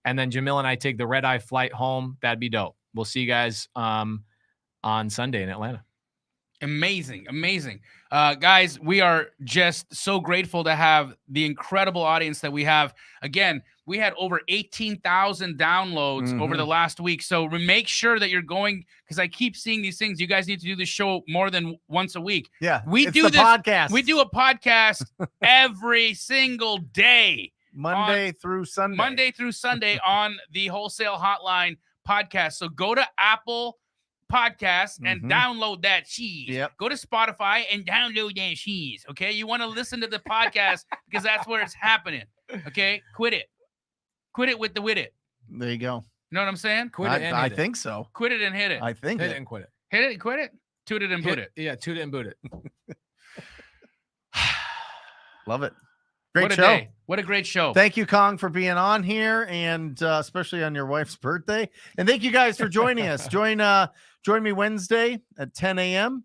and then Jamil and I take the red-eye flight home, that'd be dope. We'll see you guys on Sunday in Atlanta. Amazing. Guys, we are just so grateful to have the incredible audience that we have. Again, we had over 18,000 downloads over the last week. So make sure that you're going, because I keep seeing these things. You guys need to do the show more than once a week. Yeah, we do this podcast. We do a podcast every single day. Monday through Sunday on the Wholesale Hotline podcast. So go to Apple Podcast and download that cheese. Yep. Go to Spotify and download that cheese. Okay. You want to listen to the podcast because that's where it's happening. Okay. Quit it with the with it. There you go. know what I'm saying? Quit it and I hit it. think so. Quit it and hit it. I think hit it and quit it. Hit it and quit it. Toot it and boot it. Yeah, toot it and boot it. Love it. Great what a show. Day. What a great show. Thank you, Kong, for being on here, and especially on your wife's birthday. And thank you guys for joining us. Join me Wednesday at 10 a.m.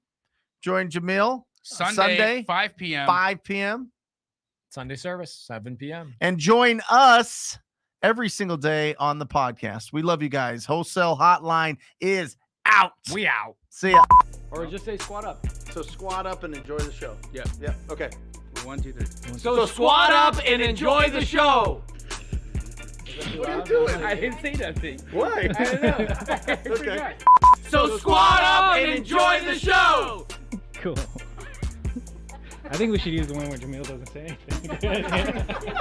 Join Jamil Sunday 5 p.m. 5 p.m. Sunday service, 7 p.m. And join us every single day on the podcast. We love you guys. Wholesale Hotline is out. We out. See ya. Or just say squat up. So squat up and enjoy the show. Yeah. Yeah. Okay. 1, 2, 3. So squat up and enjoy the show. What are you doing? I didn't say that thing. Why? I don't know. Okay. So squat up and enjoy the show. Cool. I think we should use the one where Jamil doesn't say anything.